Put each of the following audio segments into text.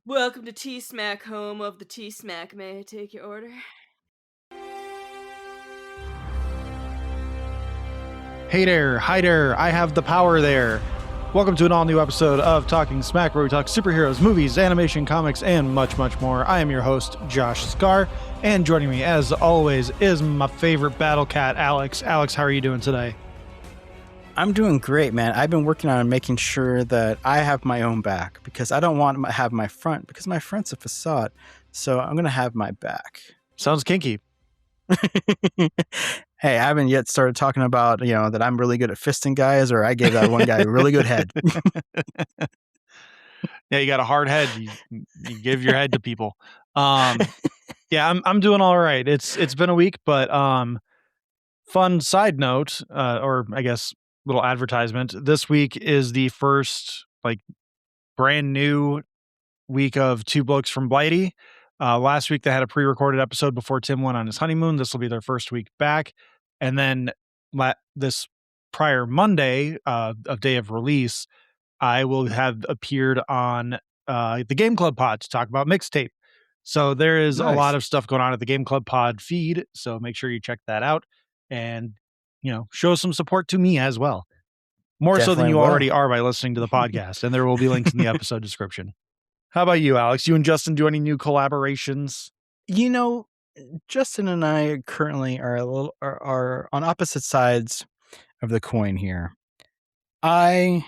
Welcome to T-Smack, home of the T-Smack. May I take your order? Hey there, hi there, I have the power there. Welcome to an all-new episode of Talking Smack, where we talk superheroes, movies, animation, comics, and much, much more. I am your host, Josh Scar, and joining me, as always, is my favorite battle cat, Alex. Alex, how are you doing today? I'm doing great, man. I've been working on making sure that I have my own back because I don't want to have my front because my front's a facade. So I'm going to have my back. Sounds kinky. Hey, I haven't yet started talking about, that I'm really good at fisting guys, or I gave that one guy a really good head. Yeah, you got a hard head. You give your head to people. Yeah, I'm doing all right. It's been a week, but fun side note, or I guess little advertisement. This week is the first brand new week of Two Blokes from Blighty. Last week they had a pre-recorded episode before Tim went on his honeymoon. This will be their first week back. And then this prior Monday of day of release, I will have appeared on the Game Club pod to talk about Mixtape. So there is a lot of stuff going on at the Game Club pod feed. So make sure you check that out and, show some support to me as well. More Definitely so than you already are by listening to the podcast. And there will be links in the episode description. How about you, Alex? You and Justin do any new collaborations? Justin and I currently are on opposite sides of the coin here. I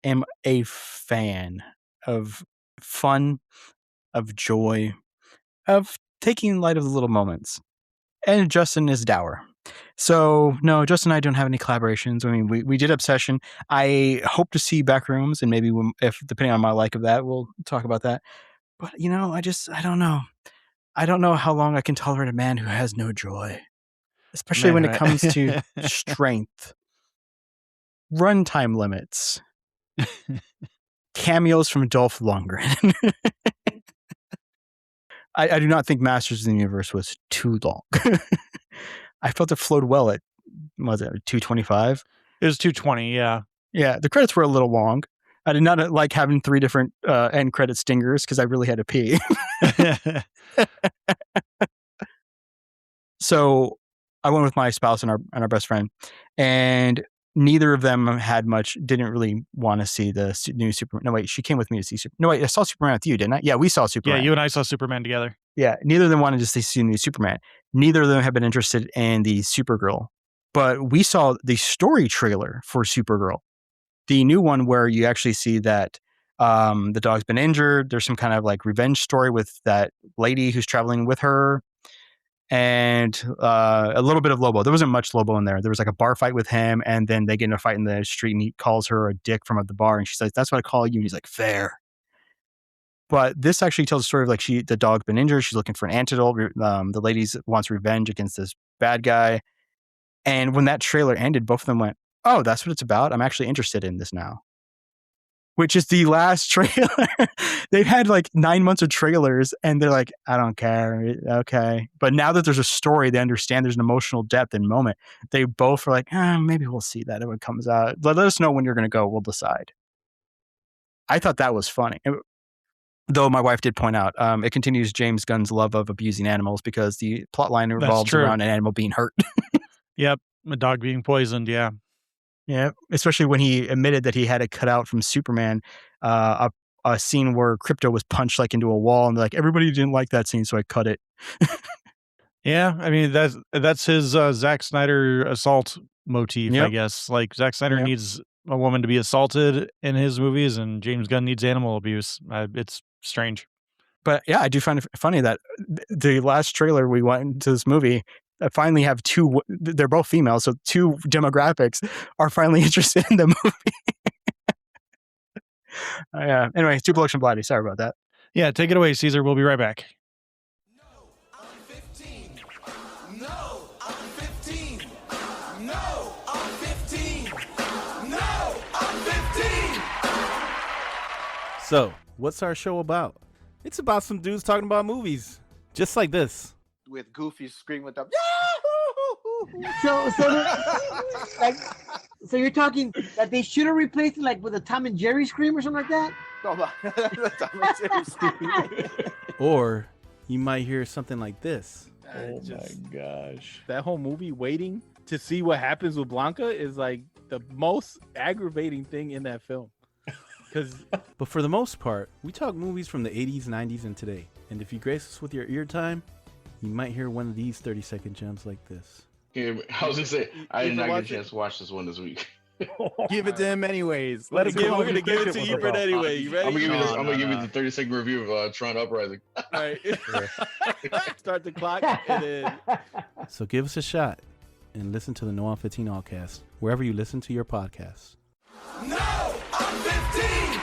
am a fan of fun, of joy, of taking light of the little moments. And Justin is dour. So, no, Justin and I don't have any collaborations. I mean, we did Obsession. I hope to see Backrooms, and maybe if depending on my like of that, we'll talk about that. But, I don't know. I don't know how long I can tolerate a man who has no joy, especially when it comes to strength, runtime limits, cameos from Dolph Lundgren. I do not think Masters of the Universe was too long. I felt it flowed well at, was it 225? It was 220, yeah. Yeah, the credits were a little long. I did not like having 3 different end credit stingers because I really had to pee. So I went with my spouse and our best friend, and neither of them didn't really want to see the new Superman. No, wait, she came with me to see Superman. No, wait, I saw Superman with you, didn't I? Yeah, we saw Superman. Yeah, you and I saw Superman together. Yeah, neither of them wanted to see the new Superman. Neither of them have been interested in the Supergirl. But we saw the story trailer for Supergirl, the new one where you actually see that the dog's been injured. There's some kind of revenge story with that lady who's traveling with her. And a little bit of Lobo. There wasn't much Lobo in there. There was a bar fight with him, and then they get in a fight in the street, and he calls her a dick from the bar, and she says, "That's what I call you." And he's like, "Fair." But this actually tells a story of the dog's been injured. She's looking for an antidote. The lady wants revenge against this bad guy. And when that trailer ended, both of them went, "Oh, that's what it's about. I'm actually interested in this now." Which is the last trailer. They've had 9 months of trailers, and they're like, "I don't care." Okay. But now that there's a story, they understand there's an emotional depth and moment. They both are like, maybe we'll see that when it comes out. Let us know when you're going to go. We'll decide. I thought that was funny. Though my wife did point out, it continues James Gunn's love of abusing animals because the plot line revolves around an animal being hurt. Yep. A dog being poisoned. Yeah. Yeah, especially when he admitted that he had it cut out from Superman, a scene where Krypto was punched into a wall, and everybody didn't like that scene, so I cut it. Yeah, I mean that's his Zack Snyder assault motif, I guess. Zack Snyder needs a woman to be assaulted in his movies, and James Gunn needs animal abuse. It's strange. But yeah, I do find it funny that the last trailer we went into this movie, I finally have two. They're both females, so 2 demographics are finally interested in the movie. Yeah. Anyway, 2 Blokes from Blighty. Sorry about that. Yeah, take it away, Caesar. We'll be right back. No, I'm 15. No, I'm 15. No, I'm 15. No, I'm 15. So, what's our show about? It's about some dudes talking about movies, just like this. With Goofy screaming with the So you're talking that they should have replaced it like with a Tom and Jerry scream or something like that? Or you might hear something like this. Oh my gosh. That whole movie, waiting to see what happens with Blanca, is like the most aggravating thing in that film. But for the most part, we talk movies from the 80s, 90s, and today. And if you grace us with your ear time, you might hear one of these 30-second gems like this. Yeah, I was gonna say I did not get a watch chance to watch this one this week. Give it to him anyways. Let We're it go. gonna give it to Ebert anyway. You ready? I'm gonna give you this. No, I'm gonna no, give you no. the 30-second review of Toronto Uprising. All right. Start the clock and then So give us a shot and listen to the No on 15 Allcast, wherever you listen to your podcasts. No, I'm 15.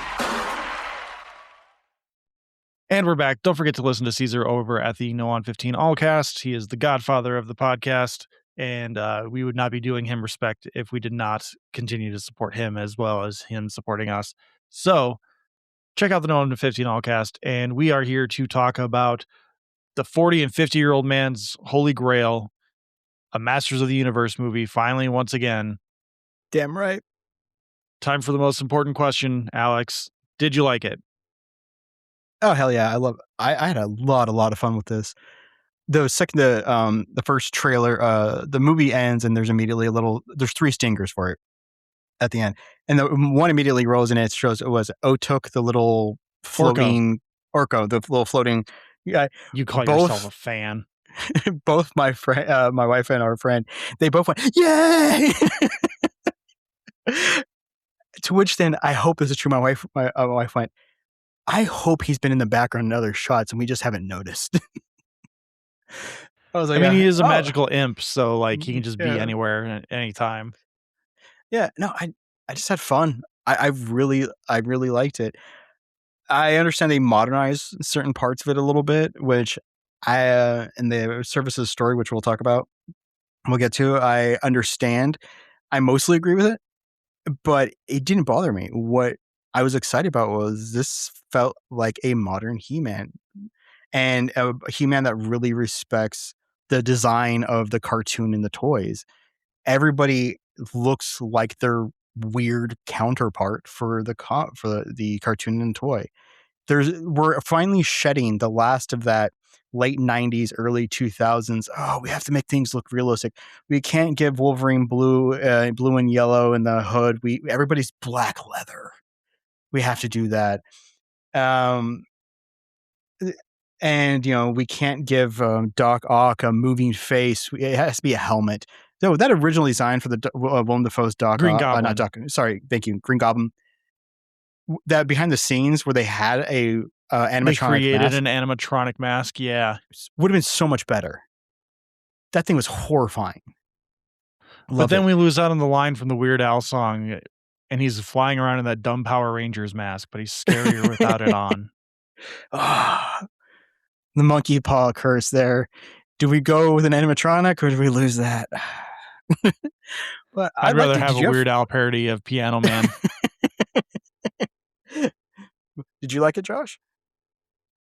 And we're back. Don't forget to listen to Caesar over at the No on 15 Allcast. He is the godfather of the podcast, and we would not be doing him respect if we did not continue to support him as well as him supporting us. So check out the No on 15 Allcast, and we are here to talk about the 40 and 50-year-old man's holy grail, a Masters of the Universe movie, finally, once again. Damn right. Time for the most important question, Alex. Did you like it? Oh hell yeah! I had a lot of fun with this. The first trailer, the movie ends and there's immediately there's 3 stingers for it at the end, and the one immediately rolls and it shows it was Otuk, the little floating Orko, the little floating guy. You call Both- yourself a fan. Both my friend, my wife and our friend, they both went yay. To which then I hope this is true. My wife went, I hope he's been in the background in other shots and we just haven't noticed. I was I like, mean, he is a oh. magical imp, so like he can just be Yeah. anywhere at any time. Yeah, no, I just had fun. I really liked it. I understand they modernize certain parts of it a little bit, which in the services story, which we'll talk about, we'll get to. I understand. I mostly agree with it, but it didn't bother me. What I was excited about was this felt like a modern He-Man, and a He-Man that really respects the design of the cartoon and the toys. Everybody looks like their weird counterpart for the cartoon and toy. We're finally shedding the last of that late 90s, early 2000s. Oh, we have to make things look realistic. We can't give Wolverine blue and yellow in the hood. Everybody's black leather. We have to do that. And we can't give Doc Ock a moving face. It has to be a helmet. So that original design for the Willem Dafoe's Doc Green Ock, Goblin. not Doc. Sorry, thank you, Green Goblin. That behind the scenes where they had a animatronic They created mask an animatronic mask. Yeah, would have been so much better. That thing was horrifying. but then we lose out on the line from the Weird Al song, and he's flying around in that dumb Power Rangers mask, but he's scarier without it on. The monkey paw curse there. Do we go with an animatronic or do we lose that? But I'd rather have a Weird Al parody of Piano Man. Did you like it, Josh?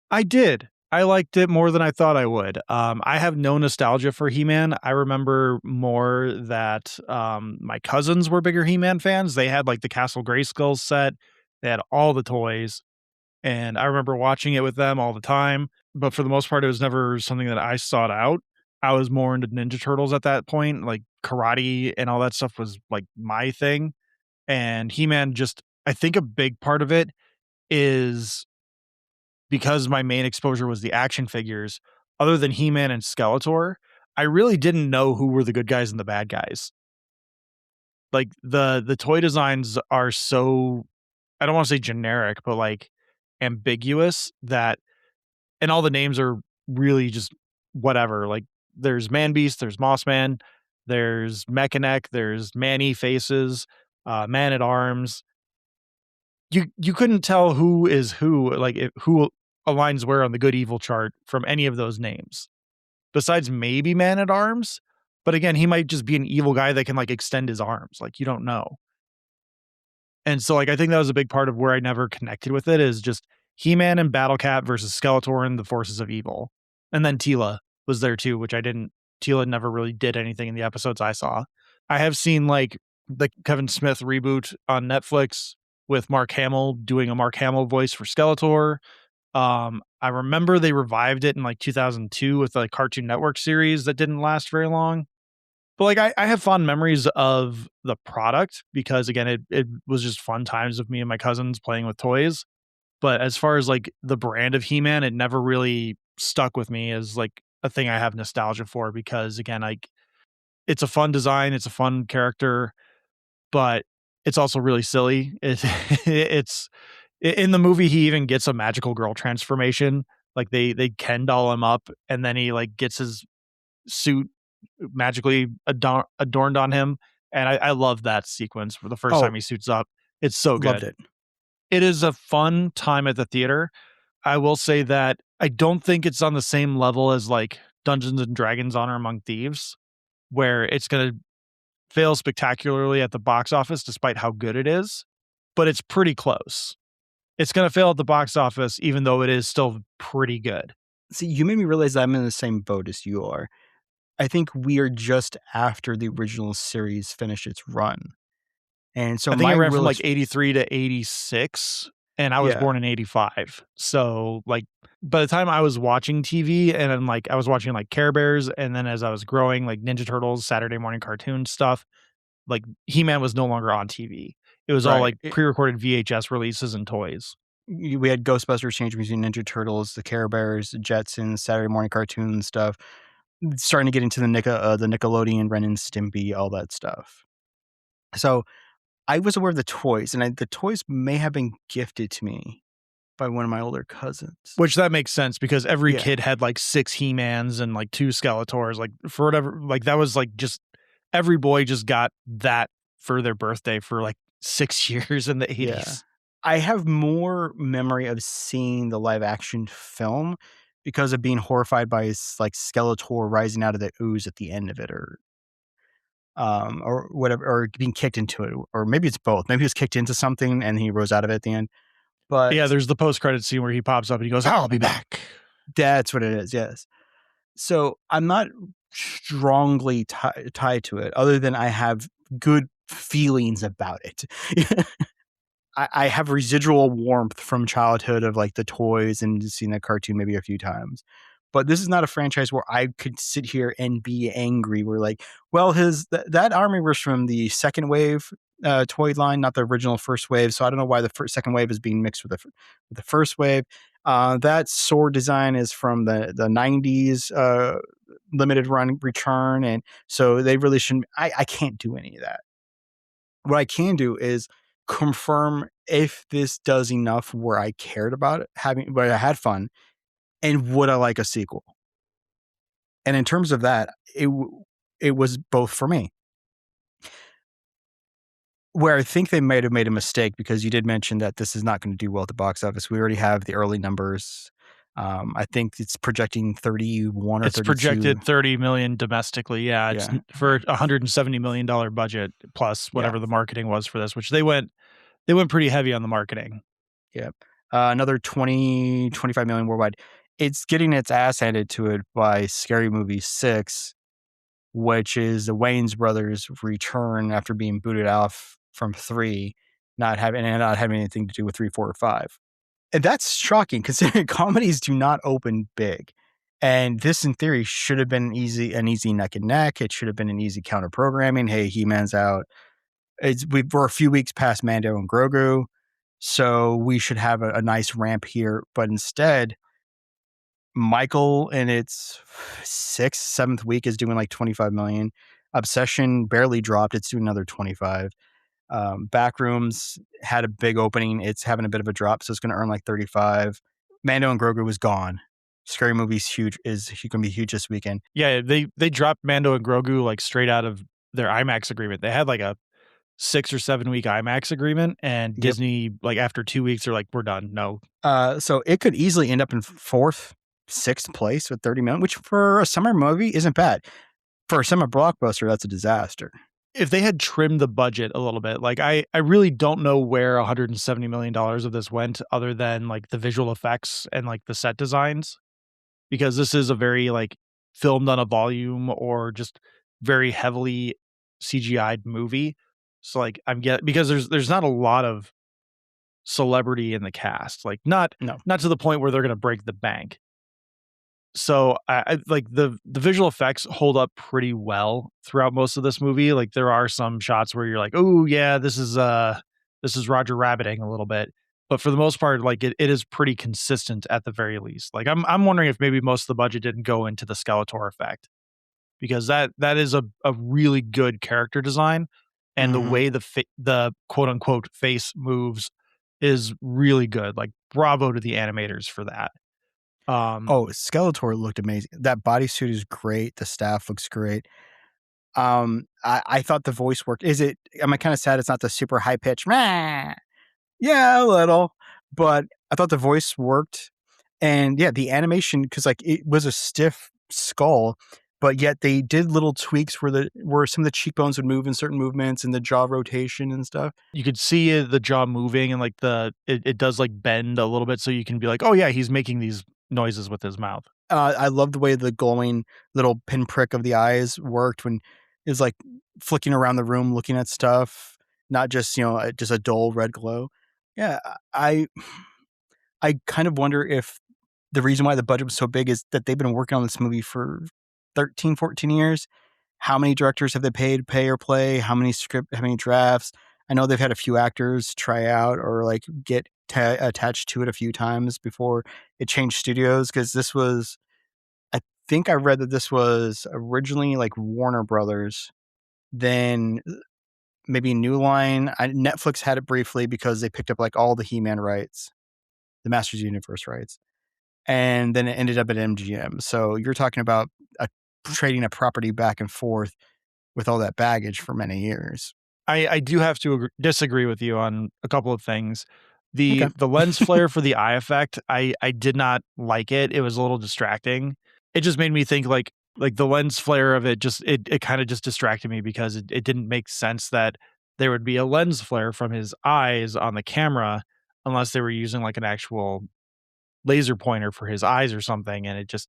I did. I liked it more than I thought I would. I have no nostalgia for He-Man. I remember more that my cousins were bigger He-Man fans. They had like the Castle Grayskull set. They had all the toys. And I remember watching it with them all the time. But for the most part, it was never something that I sought out. I was more into Ninja Turtles at that point. Like karate and all that stuff was like my thing. And He-Man I think a big part of it is because my main exposure was the action figures. Other than He-Man and Skeletor, I really didn't know who were the good guys and the bad guys. Like the toy designs are so, I don't want to say generic, but like ambiguous and all the names are really just whatever. Like there's Man Beast, there's Moss Man, there's Mechaneck, there's Manny Faces, Man at Arms. You couldn't tell who is who, like who aligns where on the good evil chart from any of those names, besides maybe Man at Arms. But again, he might just be an evil guy that can like extend his arms. Like you don't know. And so like I think that was a big part of where I never connected with it, is just He-Man and Battle Cat versus Skeletor and the forces of evil. And then Tila was there too, which Tila never really did anything in the episodes I saw. I have seen like the Kevin Smith reboot on Netflix with Mark Hamill doing a Mark Hamill voice for Skeletor. I remember they revived it in like 2002 with a Cartoon Network series that didn't last very long. But like I have fond memories of the product because again it was just fun times with me and my cousins playing with toys. But as far as like the brand of He-Man, it never really stuck with me as like a thing I have nostalgia for because again, like it's a fun design, it's a fun character, but it's also really silly. It's in the movie he even gets a magical girl transformation. Like they Ken doll him up and then he like gets his suit magically adorned on him. And I love that sequence for the first time he suits up. It's so good. Loved it. It is a fun time at the theater. I will say that I don't think it's on the same level as like Dungeons and Dragons Honor Among Thieves, where it's going to fail spectacularly at the box office despite how good it is, but it's pretty close. It's going to fail at the box office even though it is still pretty good. See, you made me realize that I'm in the same boat as you are. I think we are just after the original series finished its run. And so I think it ran from like 83 to 86 and I was born in 85. So like by the time I was watching TV and then like I was watching like Care Bears and then as I was growing like Ninja Turtles, Saturday morning cartoon stuff, like He-Man was no longer on TV. It was all like pre-recorded VHS releases and toys. We had Ghostbusters, Change Between Ninja Turtles, the Care Bears, the Jetsons, Saturday morning cartoon stuff. Starting to get into the Nickelodeon, Ren and Stimpy, all that stuff. So I was aware of the toys, and the toys may have been gifted to me by one of my older cousins. Which that makes sense because every kid had like 6 He-Mans and like 2 Skeletors. Like for whatever, like that was like just every boy just got that for their birthday for like 6 years in the 80s. Yeah. I have more memory of seeing the live action film because of being horrified by his like Skeletor rising out of the ooze at the end of it or whatever, or being kicked into it, or maybe it's both. Maybe he was kicked into something and he rose out of it at the end. But yeah, there's the post-credit scene where he pops up and he goes, "I'll be back." That's what it is. Yes. So I'm not strongly tied to it, other than I have good feelings about it. I have residual warmth from childhood of like the toys and seeing the cartoon maybe a few times. But this is not a franchise where I could sit here and be angry. We're like, well, that army was from the second wave toy line, not the original first wave. So I don't know why the second wave is being mixed with the first wave. That sword design is from the 90s limited run return. And so they really shouldn't. I can't do any of that. What I can do is confirm if this does enough where I cared about it, where I had fun, and would I like a sequel? And in terms of that, it was both for me. Where I think they might have made a mistake, because you did mention that this is not going to do well at the box office. We already have the early numbers. I think it's projecting 31 or 32. It's projected 30 million domestically. Yeah, it's for $170 million budget plus whatever the marketing was for this, which they went pretty heavy on the marketing. Yep. Another 25 million worldwide. It's getting its ass handed to it by Scary Movie 6, which is the Wayans brothers' return after being booted off from 3, not having anything to do with 3, 4, or 5. And that's shocking considering comedies do not open big. And this, in theory, should have been an easy neck and neck. It should have been an easy counter programming. Hey, He-Man's out. We're a few weeks past Mando and Grogu, so we should have a nice ramp here. But instead, Michael in its 6th, 7th week is doing like 25 million. Obsession barely dropped. It's doing another 25. Backrooms had a big opening. It's having a bit of a drop, so it's going to earn like 35. Mando and Grogu was gone. Scary Movie's huge. Is going to be huge this weekend. Yeah, they dropped Mando and Grogu like straight out of their IMAX agreement. They had like a 6 or 7 week IMAX agreement, and Disney like after 2 weeks are like, we're done. No. So it could easily end up in 4th, 6th place with 30 million, which for a summer movie isn't bad. For a summer blockbuster, that's a disaster. If they had trimmed the budget a little bit, like I really don't know where $170 million of this went other than like the visual effects and like the set designs, because this is a very like filmed on a volume or just very heavily CGI'd movie. So like because there's not a lot of celebrity in the cast, like not to the point where they're gonna break the bank. So I like the visual effects hold up pretty well throughout most of this movie. Like there are some shots where you're like, oh yeah, this is Roger Rabbiting a little bit. But for the most part, like it is pretty consistent at the very least. Like I'm wondering if maybe most of the budget didn't go into the Skeletor effect, because that is a really good character design, and the way the quote unquote face moves is really good. Like bravo to the animators for that. Skeletor looked amazing. That bodysuit is great. The staff looks great. I thought the voice worked. Am I kind of sad it's not the super high pitch? Yeah, a little, but I thought the voice worked. And yeah, the animation, because like it was a stiff skull, but yet they did little tweaks where some of the cheekbones would move in certain movements and the jaw rotation and stuff. You could see the jaw moving, and like it does like bend a little bit, so you can be like, oh yeah, he's making these noises with his mouth. I love the way the glowing little pinprick of the eyes worked when it was like flicking around the room, looking at stuff, not just, just a dull red glow. Yeah. I kind of wonder if the reason why the budget was so big is that they've been working on this movie for 13, 14 years. How many directors have they paid pay or play? How many drafts? I know they've had a few actors try out or like get attached to it a few times before it changed studios, because I think I read that this was originally like Warner Brothers, then maybe New Line. Netflix had it briefly because they picked up like all the He-Man rights, the Masters Universe rights, and then it ended up at MGM. So you're talking about trading a property back and forth with all that baggage for many years. I do have to disagree with you on a couple of things. The lens flare for the eye effect, I did not like it. It was a little distracting. It just made me think like the lens flare of it it kind of just distracted me, because it didn't make sense that there would be a lens flare from his eyes on the camera unless they were using like an actual laser pointer for his eyes or something. And it just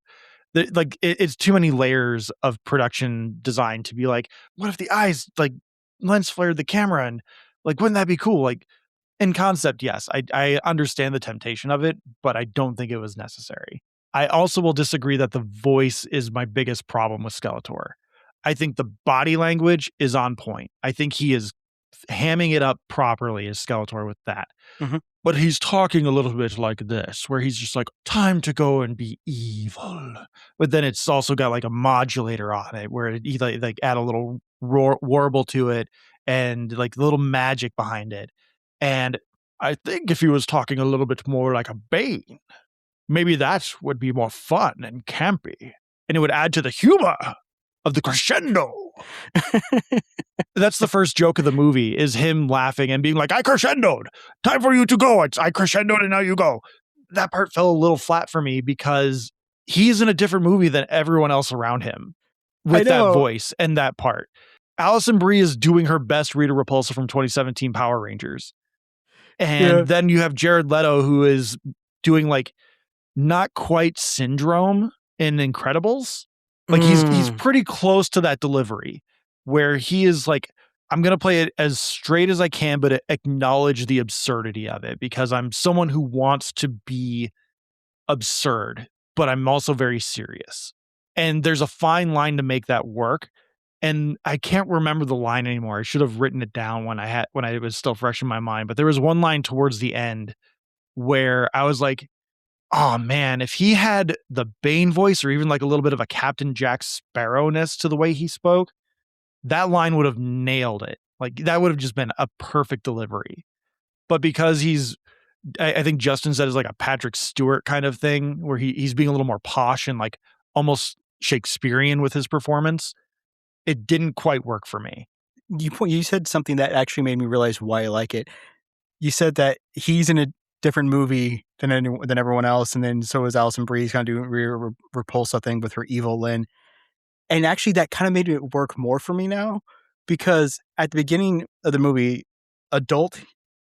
it's too many layers of production design to be like, what if the eyes like lens flared the camera, and like wouldn't that be cool? Like in concept, yes, I understand the temptation of it, but I don't think it was necessary. I also will disagree that the voice is my biggest problem with Skeletor. I think the body language is on point. I think he is hamming it up properly as Skeletor with that. Mm-hmm. But he's talking a little bit like this, where he's just like, time to go and be evil. But then it's also got like a modulator on it, where he like add a little warble to it and like a little magic behind it. And I think if he was talking a little bit more like a Bane, maybe that would be more fun and campy. And it would add to the humor of the crescendo. That's the first joke of the movie, is him laughing and being like, I crescendoed. Time for you to go. I crescendoed and now you go. That part fell a little flat for me because he's in a different movie than everyone else around him with that voice and that part. Alison Brie is doing her best Rita Repulsa from 2017 Power Rangers. And then you have Jared Leto, who is doing like not quite Syndrome in Incredibles. Like he's pretty close to that delivery, where he is like, I'm going to play it as straight as I can, but acknowledge the absurdity of it, because I'm someone who wants to be absurd, but I'm also very serious. And there's a fine line to make that work. And I can't remember the line anymore. I should have written it down when I was still fresh in my mind. But there was one line towards the end where I was like, oh man, if he had the Bane voice, or even like a little bit of a Captain Jack Sparrow-ness to the way he spoke, that line would have nailed it. Like that would have just been a perfect delivery. But because I think Justin said it's like a Patrick Stewart kind of thing, where he's being a little more posh and like almost Shakespearean with his performance, it didn't quite work for me. You said something that actually made me realize why I like it. You said that he's in a different movie than everyone else, and then so is Alison Brie kind of doing Repulsa thing with her evil Lynn. And actually, that kind of made it work more for me now, because at the beginning of the movie, adult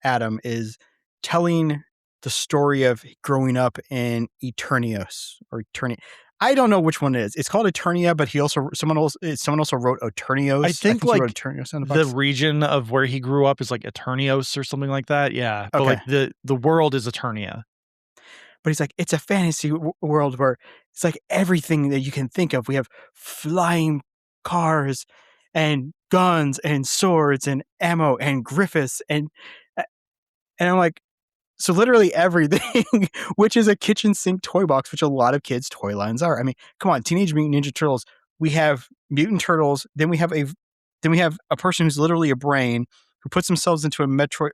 Adam is telling the story of growing up in Eternius or Eternia. I don't know which one it is. It's called Eternia, but someone also wrote Eternios. I think he like wrote Eternios on the the box. region of where he grew up is like Eternios or something like that. Yeah, but like the world is Eternia. But he's like, it's a fantasy world where it's like everything that you can think of. We have flying cars and guns and swords and ammo and Griffiths and I'm like, so literally everything, which is a kitchen sink toy box, which a lot of kids' toy lines are. I mean, come on, Teenage Mutant Ninja Turtles. We have mutant turtles. Then we have a person who's literally a brain who puts themselves into a mecha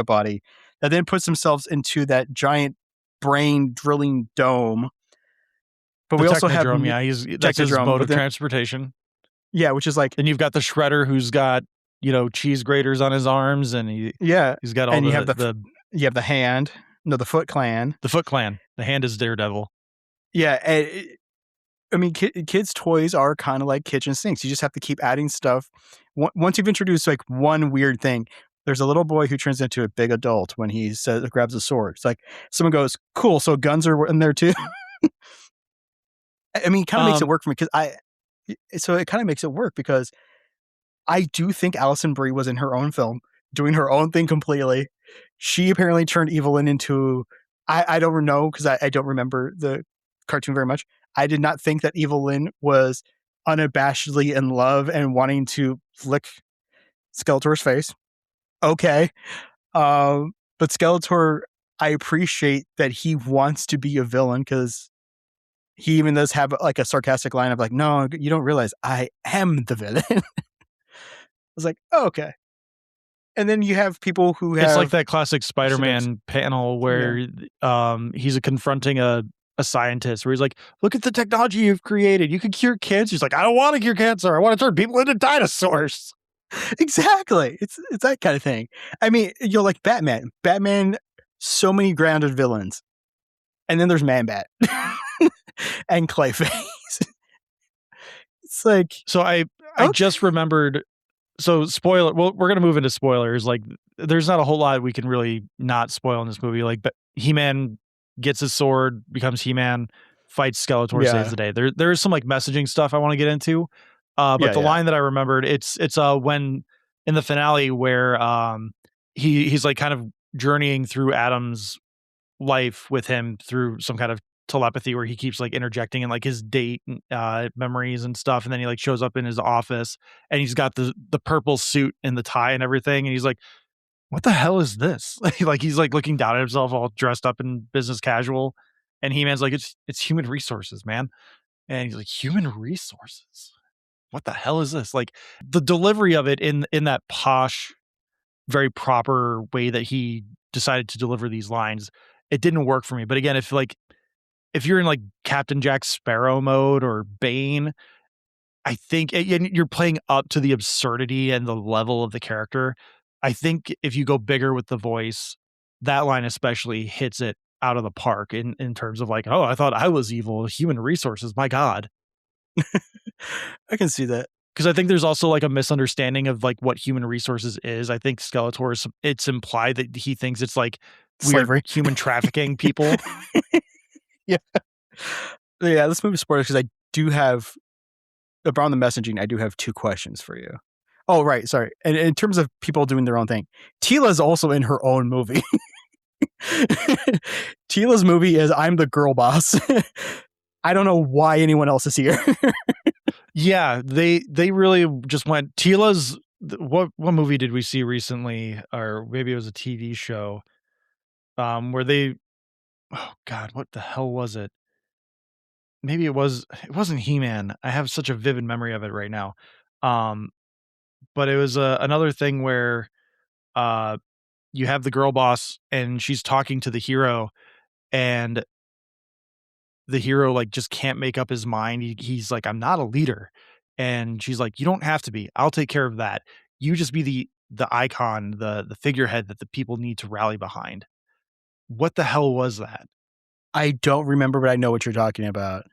body that then puts themselves into that giant brain drilling dome. But we also have that's his mode of transportation. Yeah, which is like, and you've got the Shredder who's got cheese graters on his arms, and he's got all you have the hand. No, the Foot Clan. The Foot Clan. The hand is Daredevil. Yeah, I mean, kids' toys are kind of like kitchen sinks. You just have to keep adding stuff. Once you've introduced like one weird thing, there's a little boy who turns into a big adult when he grabs a sword. It's like someone goes, "Cool, so guns are in there too." I mean, it kind of makes it work for me it kind of makes it work because I do think Alison Brie was in her own film, doing her own thing completely. She apparently turned Evelyn into, I don't know, because I don't remember the cartoon very much. I did not think that Evelyn was unabashedly in love and wanting to lick Skeletor's face. Okay. But Skeletor, I appreciate that he wants to be a villain because he even does have like a sarcastic line of like, no, you don't realize I am the villain. I was like, oh, okay. And then you have people who have... It's like that classic Spider-Man panel where he's confronting a scientist where he's like, look at the technology you've created. You can cure cancer. He's like, I don't want to cure cancer. I want to turn people into dinosaurs. Exactly. It's that kind of thing. I mean, like Batman. Batman, so many grounded villains. And then there's Man-Bat. And Clayface. It's like... So I just remembered... So spoiler, well, we're going to move into spoilers. Like there's not a whole lot we can really not spoil in this movie. Like He-Man gets his sword, becomes He-Man, fights Skeletor, saves the day. There is some like messaging stuff I want to get into. But the line that I remembered, it's when in the finale where he's like kind of journeying through Adam's life with him through some kind of telepathy where he keeps like interjecting in like his date memories and stuff, and then he like shows up in his office and he's got the purple suit and the tie and everything, and he's like, what the hell is this? Like he's like looking down at himself all dressed up in business casual, and He-Man's like, it's human resources, man. And he's like, human resources, what the hell is this? Like the delivery of it in that posh, very proper way that he decided to deliver these lines, it didn't work for me. But again, if you're in like Captain Jack Sparrow mode or Bane, I think you're playing up to the absurdity and the level of the character. I think if you go bigger with the voice, that line especially hits it out of the park in terms of like, oh, I thought I was evil. Human resources, my God. I can see that. Because I think there's also like a misunderstanding of like what human resources is. I think Skeletor, it's implied that he thinks it's like slavery, human trafficking people. Yeah. Let's move to spoilers because I do have, around the messaging, I do have 2 questions for you. Oh, right. Sorry. And in terms of people doing their own thing, Teela's also in her own movie. Teela's movie is I'm the Girl Boss. I don't know why anyone else is here. Yeah, they really just went. Teela's, what movie did we see recently? Or maybe it was a TV show where they, oh God, what the hell was it? Maybe it wasn't He-Man. I have such a vivid memory of it right now. But it was another thing where you have the girl boss and she's talking to the hero, and the hero like just can't make up his mind. He's like, I'm not a leader. And she's like, you don't have to be. I'll take care of that. You just be the icon, the figurehead that the people need to rally behind. What the hell was that? I don't remember, but I know what you're talking about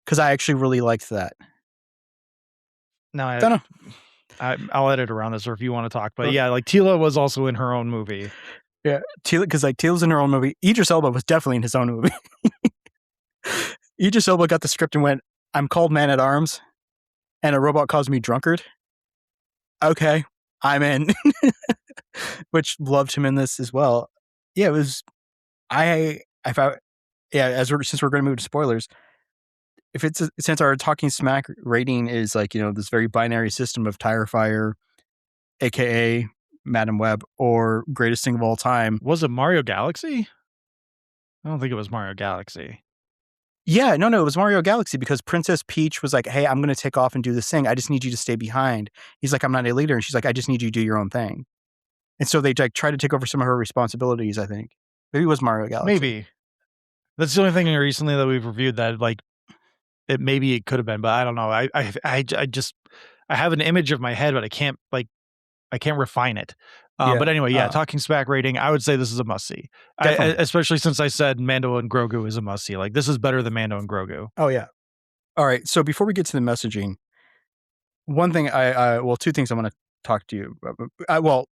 because I actually really liked that. No, I don't know. I'll edit around this, or if you want to talk, but yeah, like Teela was also in her own movie. Yeah, Teela, because like Teela's in her own movie. Idris Elba was definitely in his own movie. Idris Elba got the script and went, I'm called Man at Arms, and a robot calls me drunkard. Okay, I'm in. Which loved him in this as well. Yeah, it was. I found. Yeah, since we're going to move to spoilers, since our Talking Smack rating is like this very binary system of Tire Fire, aka Madam Web, or Greatest Thing of All Time. Was it Mario Galaxy? I don't think it was Mario Galaxy. Yeah, no, it was Mario Galaxy because Princess Peach was like, hey, I'm going to take off and do this thing. I just need you to stay behind. He's like, I'm not a leader. And she's like, I just need you to do your own thing. And so they like try to take over some of her responsibilities, I think. Maybe it was Mario Galaxy. Maybe. That's the only thing recently that we've reviewed that like maybe it could have been, but I don't know. I just have an image of my head, but I can't refine it. But anyway, Talking Smack rating, I would say this is a must see. Especially since I said Mando and Grogu is a must see. Like this is better than Mando and Grogu. Oh yeah. All right. So before we get to the messaging, one thing two things I want to talk to you about.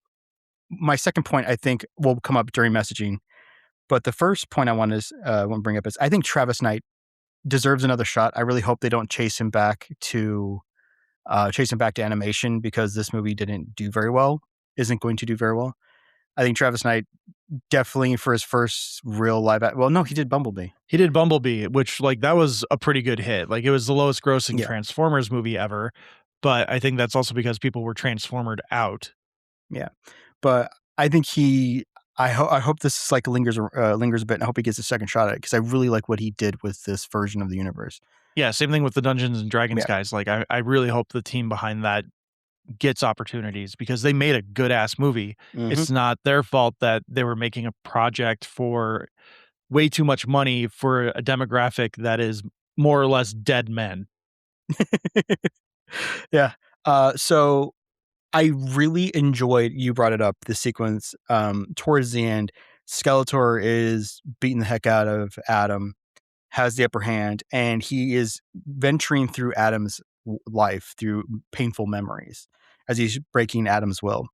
My second point I think will come up during messaging, but the first point I want to bring up is I think Travis Knight deserves another shot. I really hope they don't chase him back to animation because this movie isn't going to do very well. I think Travis Knight definitely for his first real live he did Bumblebee. He did Bumblebee, which like that was a pretty good hit. Like it was the lowest grossing Transformers movie ever, but I think that's also because people were transformered out. Yeah. But I think I hope this like lingers a bit, and I hope he gets a second shot at it because I really like what he did with this version of the universe. Yeah, same thing with the Dungeons and Dragons guys. Like I really hope the team behind that gets opportunities because they made a good ass movie. Mm-hmm. It's not their fault that they were making a project for way too much money for a demographic that is more or less dead men. Yeah. So I really enjoyed, you brought it up, the sequence towards the end. Skeletor is beating the heck out of Adam, has the upper hand, and he is venturing through Adam's life through painful memories as he's breaking Adam's will.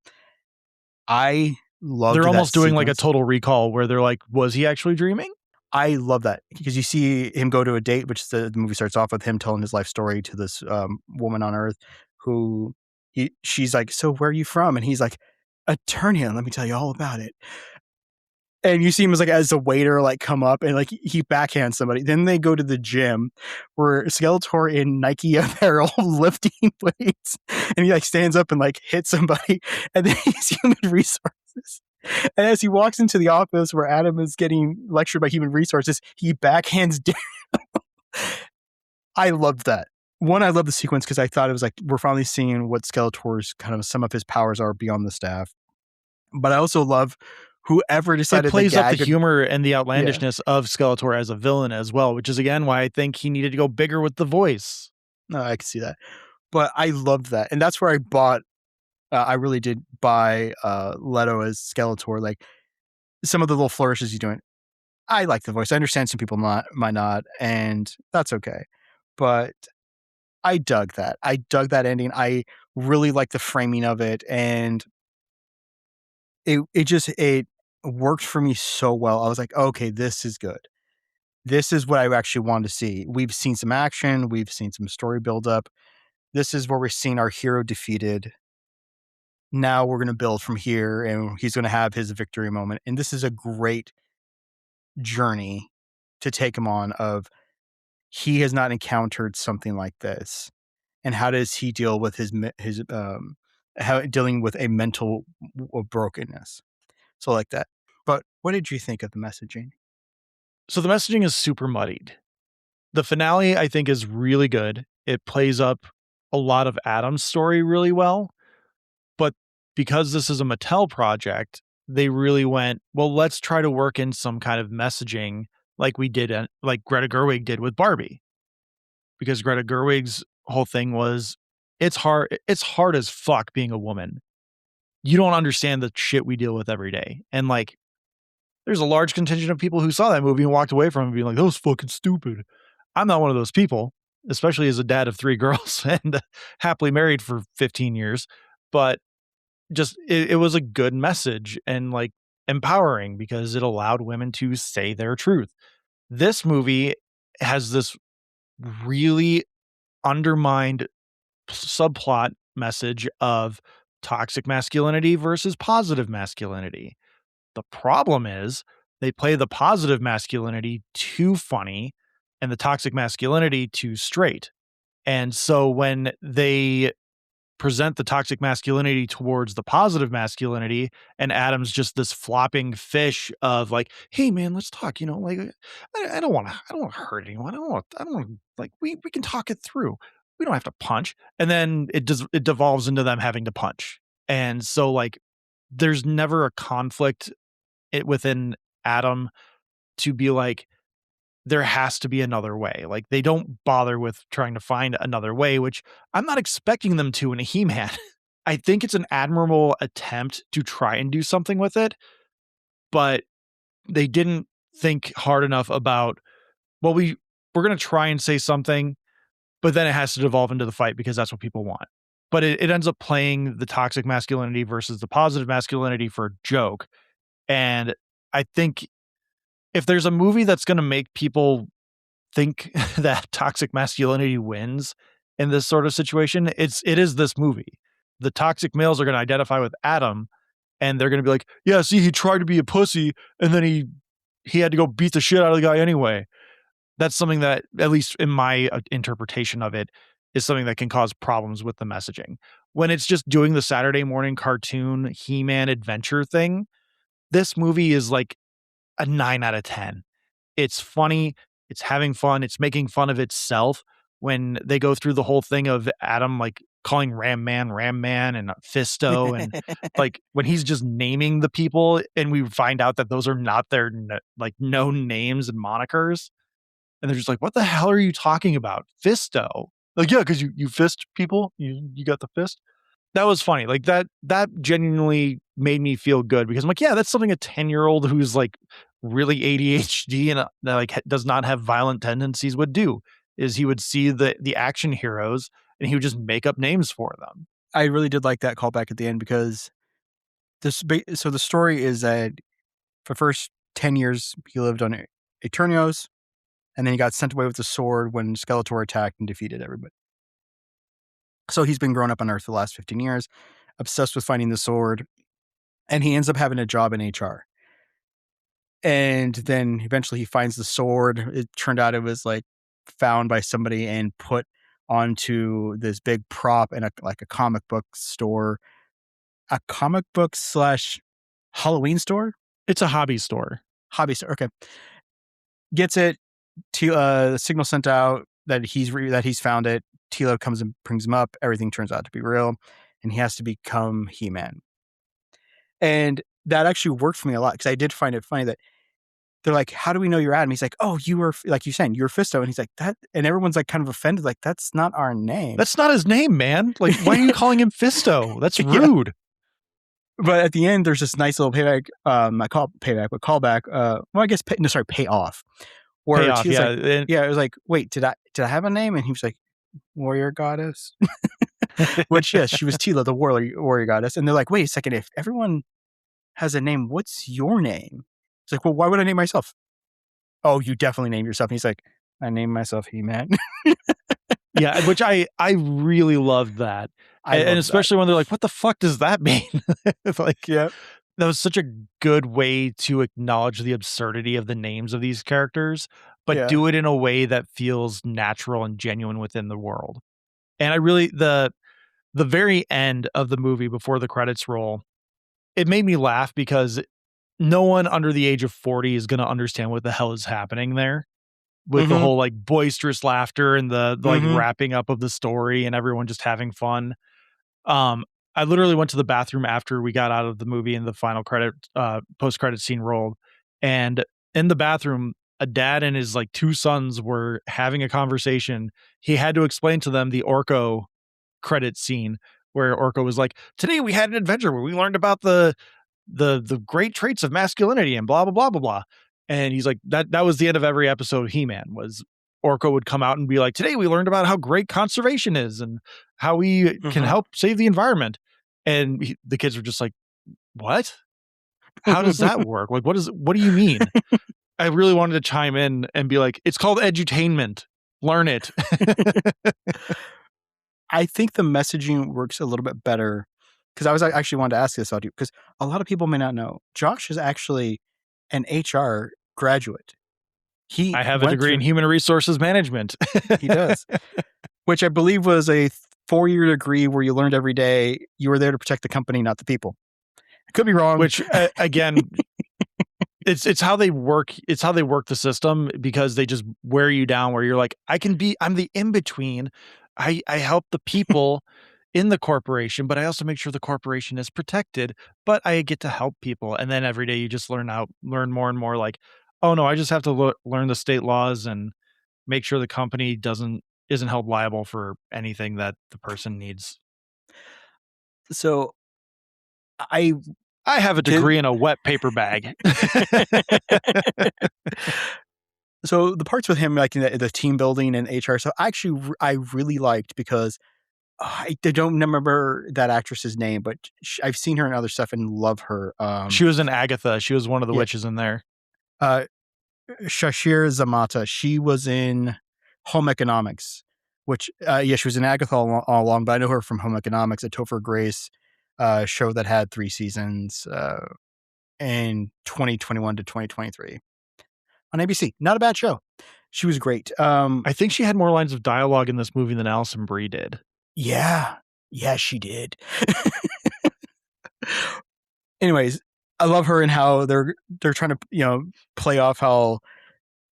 I love. They're almost doing like a Total Recall where they're like, was he actually dreaming? I love that because you see him go to a date, which the movie starts off with him telling his life story to this woman on Earth who she's like, so where are you from? And he's like, Eternia, let me tell you all about it. And you see him as a waiter, like come up and like he backhands somebody. Then they go to the gym where Skeletor in Nike apparel lifting weights, and he like stands up and like hits somebody. And then he's human resources. And as he walks into the office where Adam is getting lectured by human resources, he backhands down. I loved that. One, I love the sequence because I thought it was like we're finally seeing what Skeletor's kind of some of his powers are beyond the staff. But I also love whoever decided it plays up the humor and the outlandishness of Skeletor as a villain as well, which is again why I think he needed to go bigger with the voice. No, I can see that. But I loved that. And that's where I bought I really did buy Leto as Skeletor. Like some of the little flourishes he's doing. I like the voice. I understand some people might not, and that's okay. But I dug that. I dug that ending. I really like the framing of it, and it worked for me so well. I was like, okay, this is good. This is what I actually wanted to see. We've seen some action. We've seen some story build up. This is where we're seeing our hero defeated. Now we're going to build from here, and he's going to have his victory moment. And this is a great journey to take him on of he has not encountered something like this. And how does he deal with dealing with a mental brokenness? So like that. But what did you think of the messaging? So the messaging is super muddied. The finale, I think, is really good. It plays up a lot of Adam's story really well. But because this is a Mattel project, they really went, well, let's try to work in some kind of messaging like we did, like Greta Gerwig did with Barbie. Because Greta Gerwig's whole thing was, it's hard as fuck being a woman. You don't understand the shit we deal with every day. And like, there's a large contingent of people who saw that movie and walked away from it being like, that was fucking stupid. I'm not one of those people, especially as a dad of 3 girls and happily married for 15 years. But just, it was a good message and like empowering because it allowed women to say their truth. This movie has this really undermined subplot message of toxic masculinity versus positive masculinity. The problem is they play the positive masculinity too funny and the toxic masculinity too straight. And so when they present the toxic masculinity towards the positive masculinity, and Adam's just this flopping fish of like, hey man, let's talk, like I don't want to hurt anyone. I don't want to, like, we can talk it through. We don't have to punch. And then it devolves into them having to punch. And so like there's never a conflict within Adam to be like, there has to be another way. Like they don't bother with trying to find another way, which I'm not expecting them to in a He-Man. I think it's an admirable attempt to try and do something with it, but they didn't think hard enough about, well, we're going to try and say something, but then it has to devolve into the fight because that's what people want. But it ends up playing the toxic masculinity versus the positive masculinity for a joke. And I think if there's a movie that's going to make people think that toxic masculinity wins in this sort of situation, it is this movie. The toxic males are going to identify with Adam, and they're going to be like, yeah, see, he tried to be a pussy, and then he had to go beat the shit out of the guy anyway. That's something that, at least in my interpretation of it, is something that can cause problems with the messaging. When it's just doing the Saturday morning cartoon He-Man adventure thing, this movie is like a 9 out of 10. It's funny. It's having fun. It's making fun of itself when they go through the whole thing of Adam, like calling Ram Man and Fisto. And like when he's just naming the people and we find out that those are not their like known names and monikers. And they're just like, what the hell are you talking about? Fisto. Like, yeah, because you fist people. You got the fist. That was funny. Like that genuinely made me feel good because I'm like, yeah, that's something a 10-year-old who's like really ADHD and like does not have violent tendencies would do. Is he would see the action heroes and he would just make up names for them. I really did like that callback at the end because so the story is that for the first 10 years he lived on Eternios, and then he got sent away with the sword when Skeletor attacked and defeated everybody. So he's been growing up on Earth for the last 15 years, obsessed with finding the sword, and he ends up having a job in HR. And then eventually he finds the sword. It turned out it was like found by somebody and put onto this big prop in a comic book store, a comic book / Halloween store. It's a hobby store. Okay. Gets it. The signal sent out that he's found it. Tila comes and brings him up. Everything turns out to be real, and he has to become He-Man. And that actually worked for me a lot because I did find it funny that they're like, "How do we know you're Adam?" He's like, "Oh, you were like you saying you're Fisto," and he's like that, and everyone's like kind of offended, like that's not our name. That's not his name, man. Like, why are you calling him Fisto? That's rude. Yeah. But at the end, there's this nice little payback. I call it payback, but callback. Well, I guess payoff. Where payoff, yeah, like, yeah. It was like, wait, did I have a name? And he was like, warrior goddess. Which yes, she was Tila, the warrior goddess. And they're like, wait a second, if everyone has a name, what's your name? It's like, well, why would I name myself? Oh, you definitely name yourself. And he's like, I named myself He-Man. Yeah, which I really loved that. And especially when they're like, what the fuck does that mean? It's like, yeah, that was such a good way to acknowledge the absurdity of the names of these characters, but do it in a way that feels natural and genuine within the world. And I really, the very end of the movie before the credits roll, it made me laugh because no one under the age of 40 is going to understand what the hell is happening there with the whole like boisterous laughter and the like wrapping up of the story and everyone just having fun. I literally went to the bathroom after we got out of the movie and the final post-credit scene rolled. And in the bathroom, a dad and his like 2 sons were having a conversation. He had to explain to them the Orko credit scene where Orko was like, today we had an adventure where we learned about the great traits of masculinity and blah, blah, blah, blah, blah. And he's like, that was the end of every episode of He-Man was Orko would come out and be like, today we learned about how great conservation is and how we can help save the environment. And the kids were just like, what? How does that work? Like, what do you mean? I really wanted to chime in and be like, it's called edutainment. Learn it. I think the messaging works a little bit better because I was actually wanted to ask this audio because a lot of people may not know Josh is actually an HR graduate. I have a degree in human resources management. He does, which I believe was a 4-year degree where you learned every day. You were there to protect the company, not the people. I could be wrong. Which again, it's how they work. It's how they work the system because they just wear you down. Where you're like, I'm the in between. I help the people in the corporation, but I also make sure the corporation is protected. But I get to help people, and then every day you just learn more and more. Like, oh no, I just have to learn the state laws and make sure the company isn't held liable for anything that the person needs. So I have a degree in a wet paper bag. So the parts with him, like in the team building and HR, so I really liked because I don't remember that actress's name, but I've seen her in other stuff and love her. She was in Agatha. She was one of the witches in there. Shashir Zamata. She was in Home Economics, which she was in Agatha all along, but I know her from Home Economics, a Topher Grace show that had 3 seasons in 2021 to 2023 on ABC. Not a bad show. She was great. I think she had more lines of dialogue in this movie than Alison Brie did. Yeah, she did. Anyways, I love her and how they're trying to play off how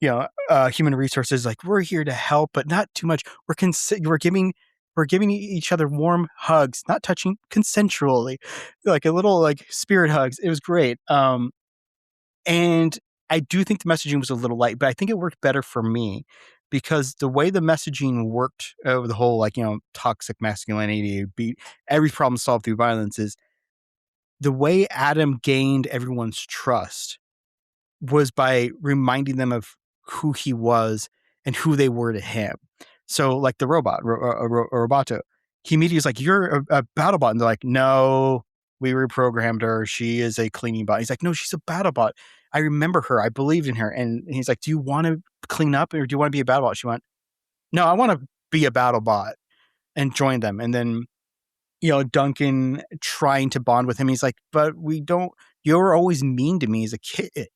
human resources, like, we're here to help, but not too much. We're giving each other warm hugs, not touching, consensually, like a little like spirit hugs. It was great. And I do think the messaging was a little light, but I think it worked better for me because the way the messaging worked over the whole, toxic masculinity, every problem solved through violence, is the way Adam gained everyone's trust was by reminding them of who he was and who they were to him. So like the robot, Roboto, he immediately was like, you're a battle bot. And they're like, no, we reprogrammed her. She is a cleaning bot. He's like, no, she's a battle bot. I remember her. I believed in her. And he's like, do you want to clean up or do you want to be a battle bot? She went, no, I want to be a battle bot, and joined them. And then, Duncan trying to bond with him. He's like, but you were always mean to me as a kid.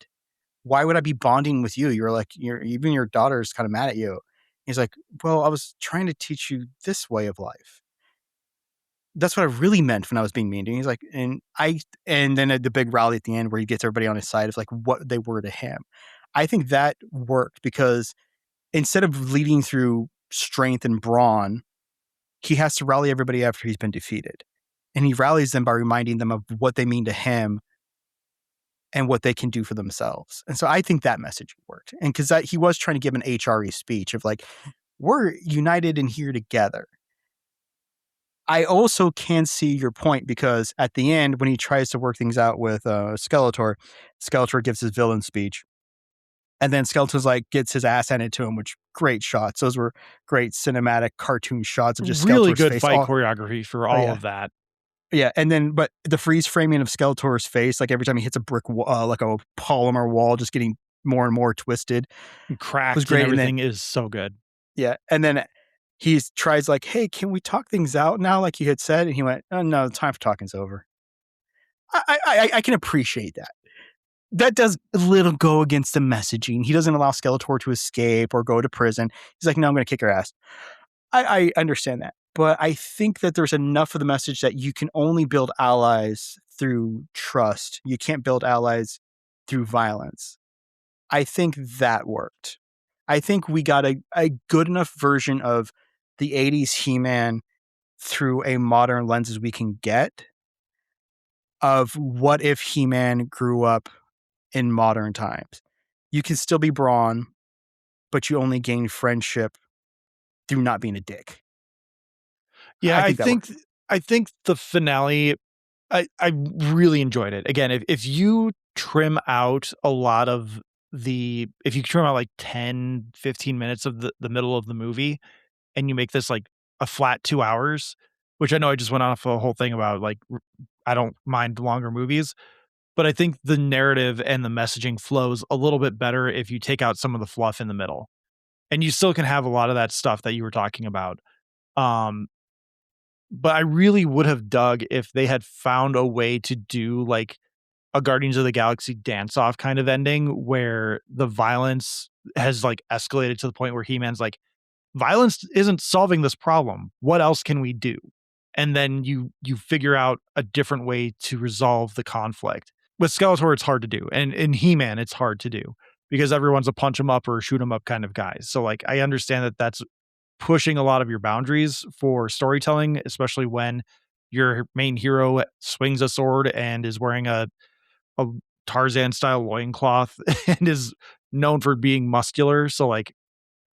Why would I be bonding with you? You're like, even your daughter's kind of mad at you. He's like, well, I was trying to teach you this way of life. That's what I really meant when I was being mean to you. He's like, and then at the big rally at the end where he gets everybody on his side of like what they were to him. I think that worked because instead of leading through strength and brawn, he has to rally everybody after he's been defeated. And he rallies them by reminding them of what they mean to him and what they can do for themselves. And so I think that message worked. And because he was trying to give an HRE speech of like, we're united and here together. I also can see your point because at the end, when he tries to work things out with Skeletor gives his villain speech. And then Skeletor's like gets his ass handed to him, which great shots. Those were great cinematic cartoon shots of just really Skeletor's good face. fight choreography for all of that. Yeah, and then but the freeze framing of Skeletor's face, like every time he hits a brick wall, like a polymer wall, just getting more and more twisted, and cracked, was great. And everything is so good. Yeah, and then he tries like, "Hey, can we talk things out now?" Like you had said, and he went, "Oh no, the time for talking's over." I can appreciate that. That does a little go against the messaging. He doesn't allow Skeletor to escape or go to prison. He's like, "No, I'm going to kick your ass." I understand that. But I think that there's enough of the message that you can only build allies through trust. You can't build allies through violence. I think that worked. I think we got a good enough version of the 80s He-Man through a modern lens as we can get of what if He-Man grew up in modern times. You can still be Brawn, but you only gain friendship through not being a dick. Yeah, I think the finale, I really enjoyed it. Again, if you trim out a lot of if you trim out like 10, 15 minutes of the middle of the movie and you make this like a flat 2 hours, which I know I just went off a whole thing about like, I don't mind longer movies, but I think the narrative and the messaging flows a little bit better if you take out some of the fluff in the middle. and you still can have a lot of that stuff that you were talking about. But I really would have dug if they had found a way to do like a Guardians of the Galaxy dance off kind of ending where the violence has like escalated to the point where He-Man's like, violence isn't solving this problem. What else can we do? And then you figure out a different way to resolve the conflict. With Skeletor, it's hard to do. And in He-Man, it's hard to do because everyone's a punch 'em up or shoot 'em up kind of guy. So like, I understand that that's pushing a lot of your boundaries for storytelling, especially when your main hero swings a sword and is wearing a Tarzan style loincloth and is known for being muscular. So like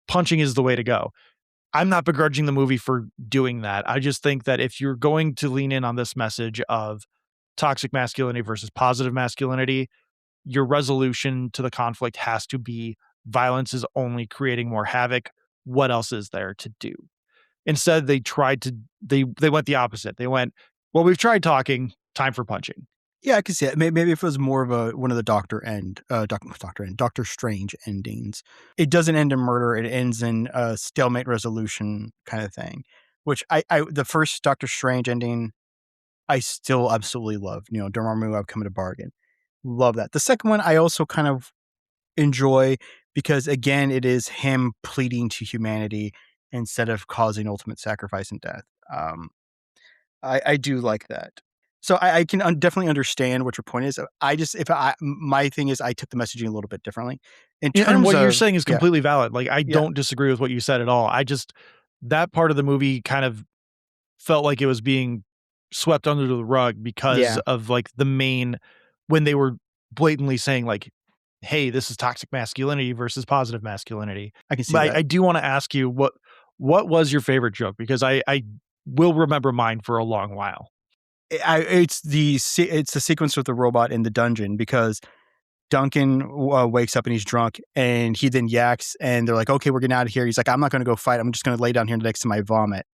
punching is the way to go. I'm not begrudging the movie for doing that. I just think that if you're going to lean in on this message of toxic masculinity versus positive masculinity, your resolution to the conflict has to be violence is only creating more havoc. What else is there to do? Instead, they went the opposite. They went, well, we've tried talking, time for punching. Yeah, I could see it. Maybe if it was more of one of the Doctor Strange endings. It doesn't end in murder. It ends in a stalemate resolution kind of thing, which the first Doctor Strange ending, I still absolutely love. Dormammu, I've come to bargain. Love that. The second one, I also kind of enjoy because, again, it is him pleading to humanity instead of causing ultimate sacrifice and death. I do like that. So I can definitely understand what your point is. My thing is I took the messaging a little bit differently. And what you're saying is completely valid. Like I don't disagree with what you said at all. That part of the movie kind of felt like it was being swept under the rug because of like when they were blatantly saying like, hey, this is toxic masculinity versus positive masculinity. I can see that. I do want to ask you what was your favorite joke? Because I will remember mine for a long while. It's the sequence with the robot in the dungeon because Duncan wakes up and he's drunk and he then yaks and they're like, okay, we're getting out of here. He's like, I'm not going to go fight. I'm just going to lay down here next to my vomit.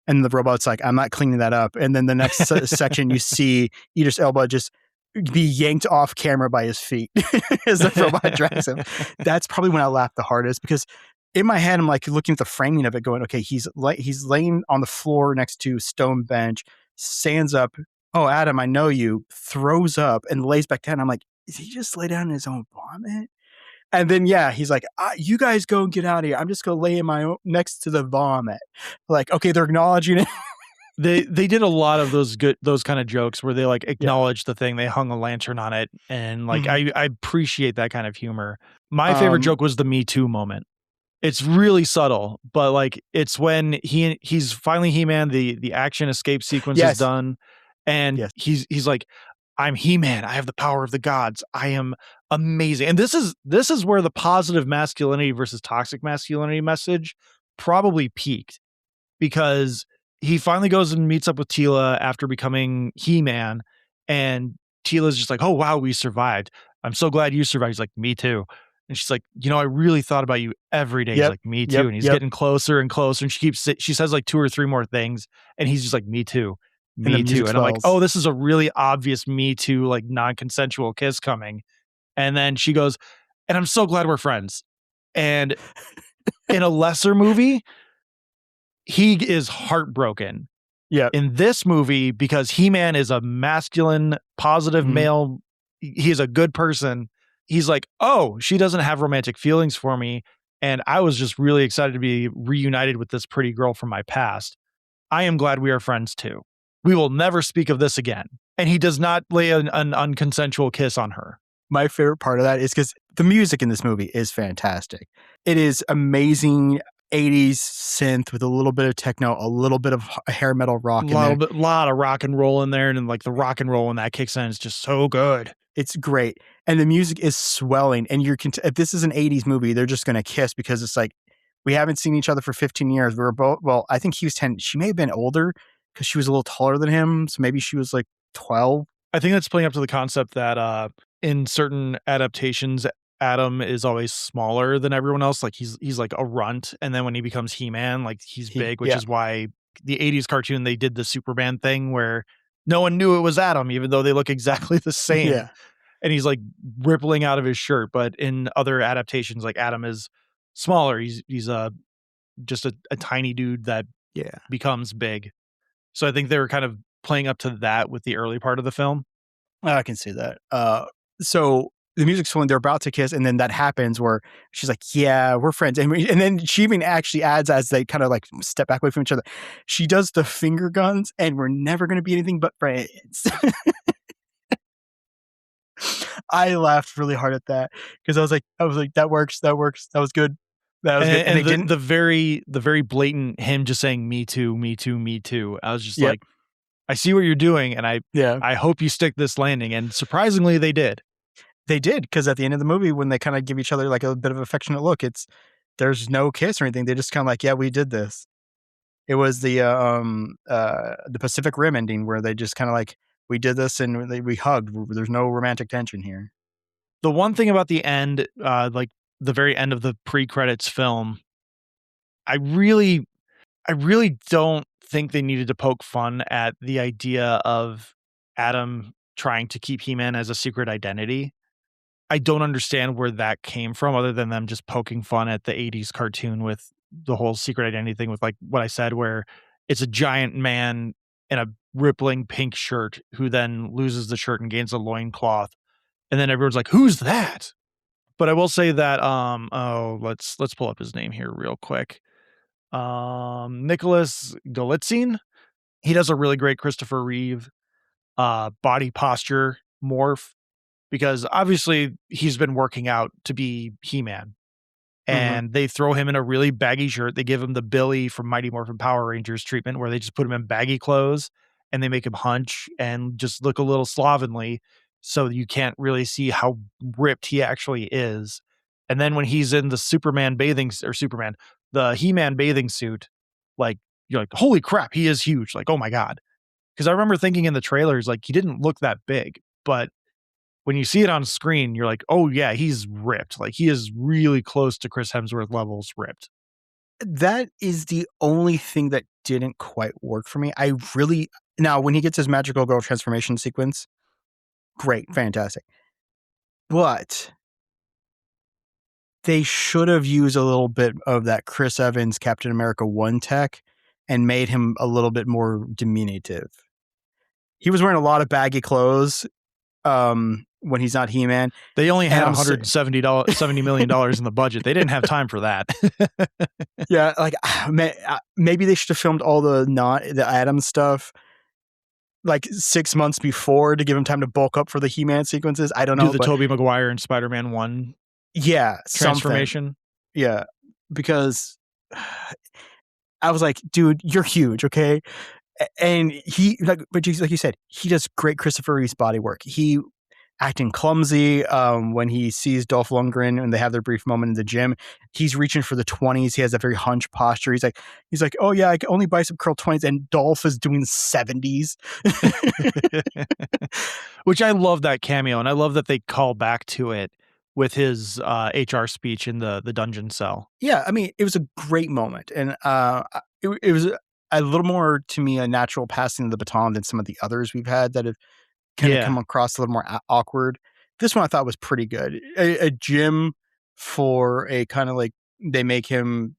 And the robot's like, I'm not cleaning that up. And then the next section you see Idris Elba just be yanked off camera by his feet as the robot drags him. That's probably when I laughed the hardest because in my head, I'm like looking at the framing of it going, okay, he's laying on the floor next to a stone bench, stands up. Oh, Adam, I know you. Throws up and lays back down. I'm like, is he just lay down in his own vomit? And then, he's like, you guys go and get out of here. I'm just going to lay in my own next to the vomit. Like, okay, they're acknowledging it. They did a lot of those kind of jokes where they like acknowledge the thing. They hung a lantern on it. And like, I appreciate that kind of humor. My favorite joke was the Me Too moment. It's really subtle, but like it's when he's finally He-Man, the action escape sequence is done. And he's like, I'm He-Man. I have the power of the gods. I am amazing. And this is where the positive masculinity versus toxic masculinity message probably peaked because he finally goes and meets up with Teela after becoming He-Man. And Teela's just like, oh, wow, we survived. I'm so glad you survived. He's like, me too. And she's like, I really thought about you every day. He's like, me too. And he's getting closer and closer. And she says like 2 or 3 more things. And he's just like, me too. Me too. And I'm like, oh, this is a really obvious Me Too, like non-consensual kiss coming. And then she goes, and I'm so glad we're friends. And in a lesser movie, he is heartbroken. Yeah. In this movie, because He-Man is a masculine, positive male, he is a good person. He's like, oh, she doesn't have romantic feelings for me. And I was just really excited to be reunited with this pretty girl from my past. I am glad we are friends too. We will never speak of this again. And he does not lay an unconsensual kiss on her. My favorite part of that is because the music in this movie is fantastic. It is amazing 80s synth with a little bit of techno, a little bit of hair metal rock. A lot of rock and roll in there. And like the rock and roll when that kicks in is just so good. It's great. And the music is swelling. And if this is an 80s movie, they're just going to kiss because it's like, we haven't seen each other for 15 years. We were both, well, I think he was 10. She may have been older because she was a little taller than him. So maybe she was like 12. I think that's playing up to the concept that in certain adaptations, Adam is always smaller than everyone else. Like he's like a runt. And then when he becomes He-Man, like he's big, which is why the 80s cartoon, they did the Superman thing where no one knew it was Adam, even though they look exactly the same. Yeah. And he's like rippling out of his shirt. But in other adaptations, like Adam is smaller. He's just a tiny dude that Yeah. becomes big. So I think they were kind of playing up to that with the early part of the film. I can see that. So the music's flowing, they're about to kiss, and then that happens where she's like, "Yeah, we're friends," and then she even actually adds as they kind of like step back away from each other. She does the finger guns, and we're never going to be anything but friends. I laughed really hard at that because I was like, that works, that was good, that was good, and they didn't. The very blatant him just saying "me too, me too, me too." I was just Yep. like, I see what you're doing, and Yeah. I hope you stick this landing. And surprisingly, they did. They did, because at the end of the movie, when they kind of give each other like a bit of affectionate look, there's no kiss or anything. They just kind of like, yeah, we did this. It was the Pacific Rim ending where they just kind of like, we did this and we hugged. There's no romantic tension here. The one thing about the end, like the very end of the pre-credits film, I really don't think they needed to poke fun at the idea of Adam trying to keep He-Man as a secret identity. I don't understand where that came from, other than them just poking fun at the 80s cartoon with the whole secret identity thing, with like what I said, where it's a giant man in a rippling pink shirt who then loses the shirt and gains a loincloth. And then everyone's like, who's that? But I will say that, let's pull up his name here real quick. Nicholas Galitzine. He does a really great Christopher Reeve body posture morph, because obviously he's been working out to be He-Man. And they throw him in a really baggy shirt. They give him the Billy from Mighty Morphin Power Rangers treatment, where they just put him in baggy clothes and they make him hunch and just look a little slovenly, so you can't really see how ripped he actually is. And then when he's in the the He-Man bathing suit, like, you're like, holy crap, he is huge. Like, oh my God. Because I remember thinking in the trailers, like, he didn't look that big, but when you see it on screen, you're like, oh yeah, he's ripped. Like, he is really close to Chris Hemsworth levels ripped. That is the only thing that didn't quite work for me. Now when he gets his magical girl transformation sequence, great, fantastic. But they should have used a little bit of that Chris Evans Captain America 1 tech and made him a little bit more diminutive. He was wearing a lot of baggy clothes when he's not He-Man. They only had $170 million in the budget. They didn't have time for that. Yeah, like maybe they should have filmed all the Adam stuff like 6 months before to give him time to bulk up for the He-Man sequences. I don't know. Do the Tobey Maguire and Spider-Man 1 transformation. Something. Yeah, because I was like, dude, you're huge, okay? And he, like you said, he does great Christopher Reeve's body work. He acting clumsy when he sees Dolph Lundgren and they have their brief moment in the gym. He's reaching for the 20s. He has a very hunched posture. He's like, oh yeah, I can only bicep curl 20s, and Dolph is doing 70s. Which I love that cameo, and I love that they call back to it with his HR speech in the dungeon cell. Yeah, I mean, it was a great moment, and it was a little more, to me, a natural passing of the baton than some of the others we've had that have kind of come across a little more awkward. This one I thought was pretty good. A gym for a kind of like, they make him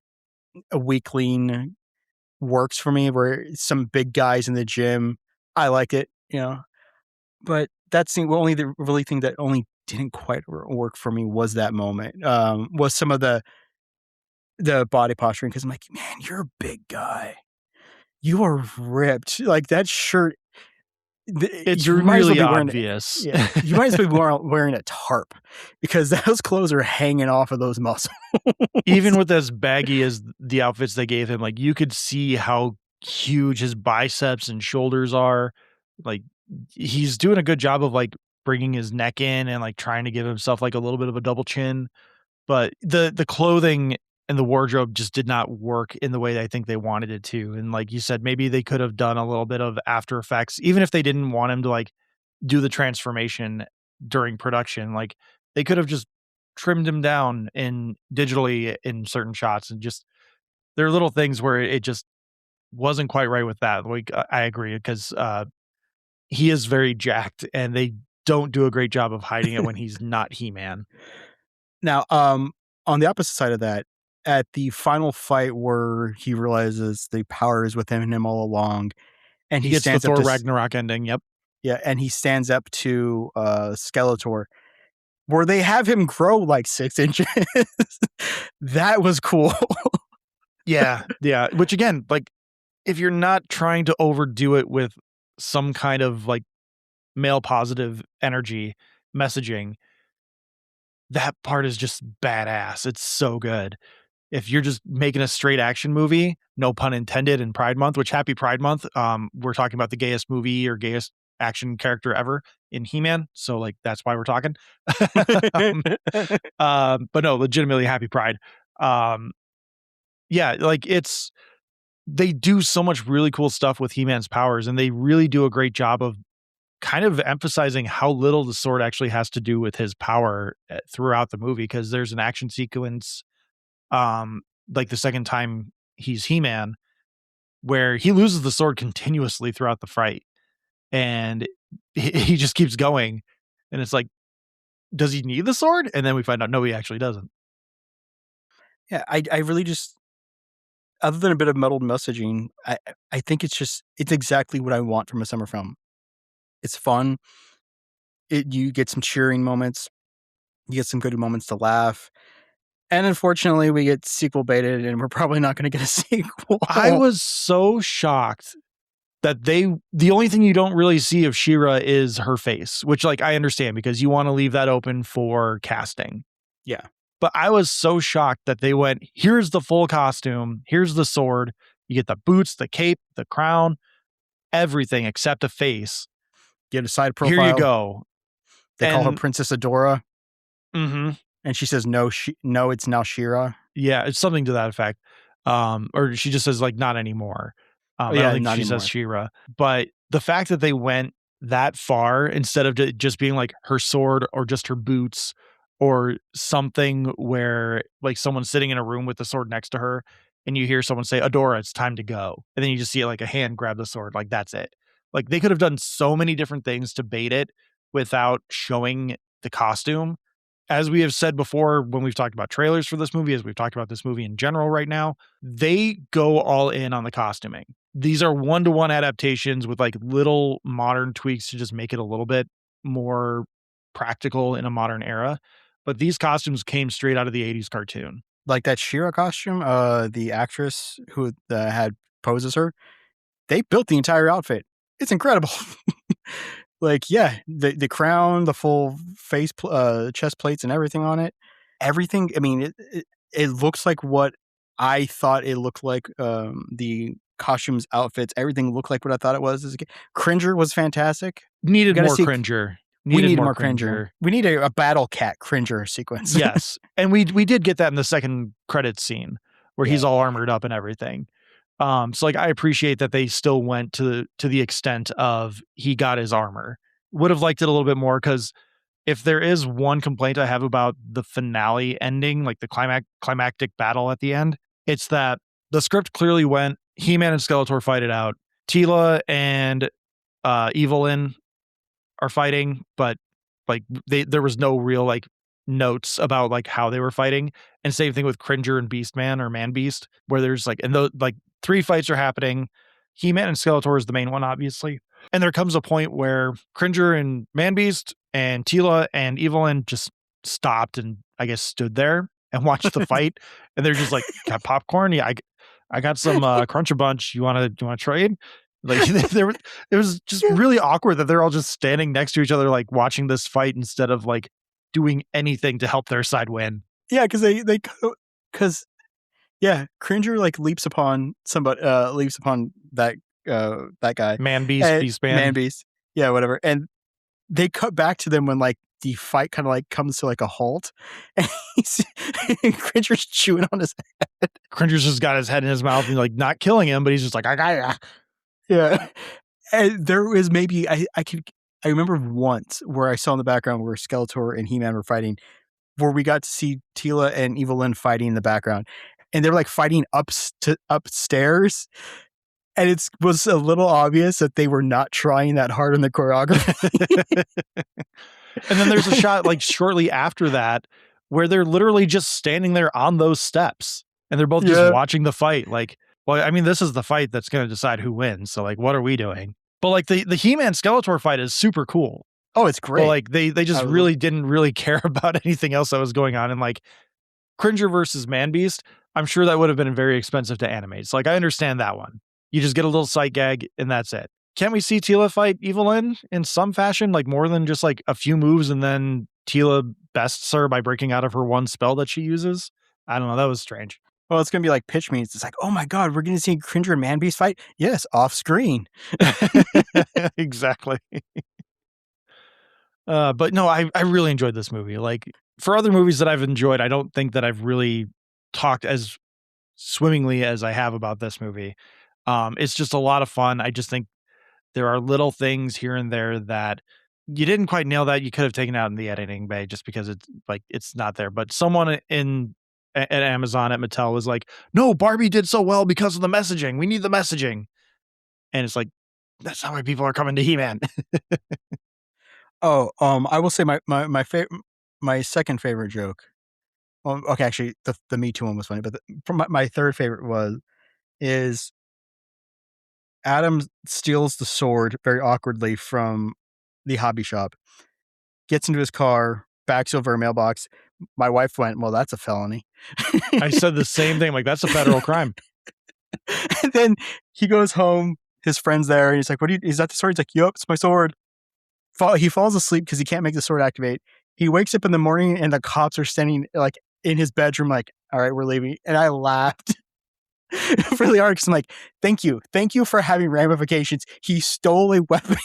a weakling works for me, where some big guys in the gym. I like it, but that's the really thing that only didn't quite work for me was that moment. Was some of the body posturing, because I'm like, man, you're a big guy. You are ripped. Like, that shirt, it's really obvious. You might as well be wearing a tarp, because those clothes are hanging off of those muscles. Even with as baggy as the outfits they gave him, like, you could see how huge his biceps and shoulders are. Like, he's doing a good job of like bringing his neck in and like trying to give himself like a little bit of a double chin. But the clothing and the wardrobe just did not work in the way that I think they wanted it to. And like you said, maybe they could have done a little bit of After Effects, even if they didn't want him to like do the transformation during production. Like, they could have just trimmed him down digitally in certain shots, and just, there are little things where it just wasn't quite right with that. Like, I agree, because he is very jacked, and they don't do a great job of hiding it when he's not He-Man. Now, on the opposite side of that, at the final fight where he realizes the power is within him all along, and He he gets the stands up Thor to Ragnarok ending. Yep. yeah, and he stands up to Skeletor, where they have him grow like 6 inches. That was cool. Yeah. Yeah. Which again, like, if you're not trying to overdo it with some kind of like male positive energy messaging, that part is just badass. It's so good. If you're just making a straight action movie, no pun intended, in Pride Month, which happy Pride Month. We're talking about the gayest movie or gayest action character ever in He-Man. So like, that's why we're talking. But no, legitimately happy Pride. Yeah, like they do so much really cool stuff with He-Man's powers, and they really do a great job of kind of emphasizing how little the sword actually has to do with his power throughout the movie. Because there's an action sequence, like the second time he's He-Man, where he loses the sword continuously throughout the fight, and he just keeps going, and it's like, does he need the sword? And then we find out no, he actually doesn't. Yeah, I really just, other than a bit of muddled messaging, I think it's exactly what I want from a summer film. It's fun. You get some cheering moments. You get some good moments to laugh. And unfortunately, we get sequel baited, and we're probably not going to get a sequel. I was so shocked that the only thing you don't really see of She-Ra is her face, which like I understand because you want to leave that open for casting. Yeah. But I was so shocked that they went, here's the full costume, here's the sword, you get the boots, the cape, the crown, everything except a face. Get a side profile. Here you go. They call her Princess Adora. Mm-hmm. And she says, no, it's now She-Ra. Yeah, it's something to that effect. Or she just says like, not anymore. I don't think she says She-Ra. But the fact that they went that far instead of just being like her sword or just her boots or something where like someone's sitting in a room with the sword next to her and you hear someone say, Adora, it's time to go. And then you just see like a hand grab the sword. Like, that's it. Like, they could have done so many different things to bait it without showing the costume. As we have said before, when we've talked about trailers for this movie, as we've talked about this movie in general right now, they go all in on the costuming. These are one-to-one adaptations with like little modern tweaks to just make it a little bit more practical in a modern era. But these costumes came straight out of the 80s cartoon. Like that She-Ra costume, the actress who had poses her, they built the entire outfit. It's incredible. Like, yeah, the crown, the full face, chest plates and everything on it. Everything, I mean, it looks like what I thought it looked like. The costumes, outfits, everything looked like what I thought it was. Cringer was fantastic. Needed more Cringer. We need more Cringer. We need a battle cat Cringer sequence. Yes. And we did get that in the second credits scene where he's all armored up and everything. So like, I appreciate that they still went to the extent of he got his armor. Would have liked it a little bit more, because if there is one complaint I have about the finale ending, like the climactic battle at the end, it's that the script clearly went, He-Man and Skeletor fight it out. Teela and Evelyn are fighting, but like there was no real like notes about like how they were fighting. And same thing with Cringer and Beastman or Man Beast, where there's like, and those like 3 fights are happening. He-Man and Skeletor is the main one, obviously. And there comes a point where Cringer and Man Beast and Teela and Evelyn just stopped and I guess stood there and watched the fight. And they're just like, got popcorn? Yeah, I got some Cruncher Bunch. You want to trade? Like, it was just really awkward that they're all just standing next to each other, like watching this fight instead of like doing anything to help their side win. Yeah, because Cringer like leaps upon somebody, leaps upon that guy, Man Beast, Beastman, Man Beast, yeah, whatever. And they cut back to them when like the fight kind of like comes to like a halt, and Cringer's chewing on his head. Cringer's just got his head in his mouth and like not killing him, but he's just like, I got ya. Yeah. And there was maybe I remember once where I saw in the background where Skeletor and He-Man were fighting, where we got to see Teela and Evelyn fighting in the background, and they're like fighting upstairs. And it was a little obvious that they were not trying that hard on the choreography. And then there's a shot like shortly after that where they're literally just standing there on those steps. and they're both Yeah. just watching the fight. Like, well, I mean, this is the fight that's going to decide who wins. So like, what are we doing? But like the He-Man Skeletor fight is super cool. Oh, it's great. But like they just really didn't really care about anything else that was going on. And like Cringer versus Man-Beast, I'm sure that would have been very expensive to animate. So like I understand that one. You just get a little sight gag and that's it. Can't we see Teela fight Evelyn in some fashion, like more than just like a few moves and then Teela bests her by breaking out of her one spell that she uses? I don't know. That was strange. Well, it's going to be like pitch meets. It's like, oh my God, we're going to see Cringer and Man-Beast fight? Yes, off screen. Exactly. But no, I really enjoyed this movie. Like for other movies that I've enjoyed, I don't think that I've really talked as swimmingly as I have about this movie. It's just a lot of fun. I just think there are little things here and there that you didn't quite nail that you could have taken out in the editing bay just because it's like it's not there. But someone at Amazon at Mattel was like, "No, Barbie did so well because of the messaging. We need the messaging." And it's like, that's not why people are coming to He-Man. Oh, I will say my second favorite joke. Well, okay, actually, the Me Too one was funny, but my third favorite is Adam steals the sword very awkwardly from the hobby shop, gets into his car, backs over a mailbox. My wife went, "Well, that's a felony." I said the same thing. Like, that's a federal crime. And then he goes home. His friend's there, and he's like, is that the sword?" He's like, "Yup, it's my sword." He falls asleep because he can't make the sword activate. He wakes up in the morning, and the cops are standing like in his bedroom, like, "All right, we're leaving." And I laughed really hard because I'm like, thank you for having ramifications. He stole a weapon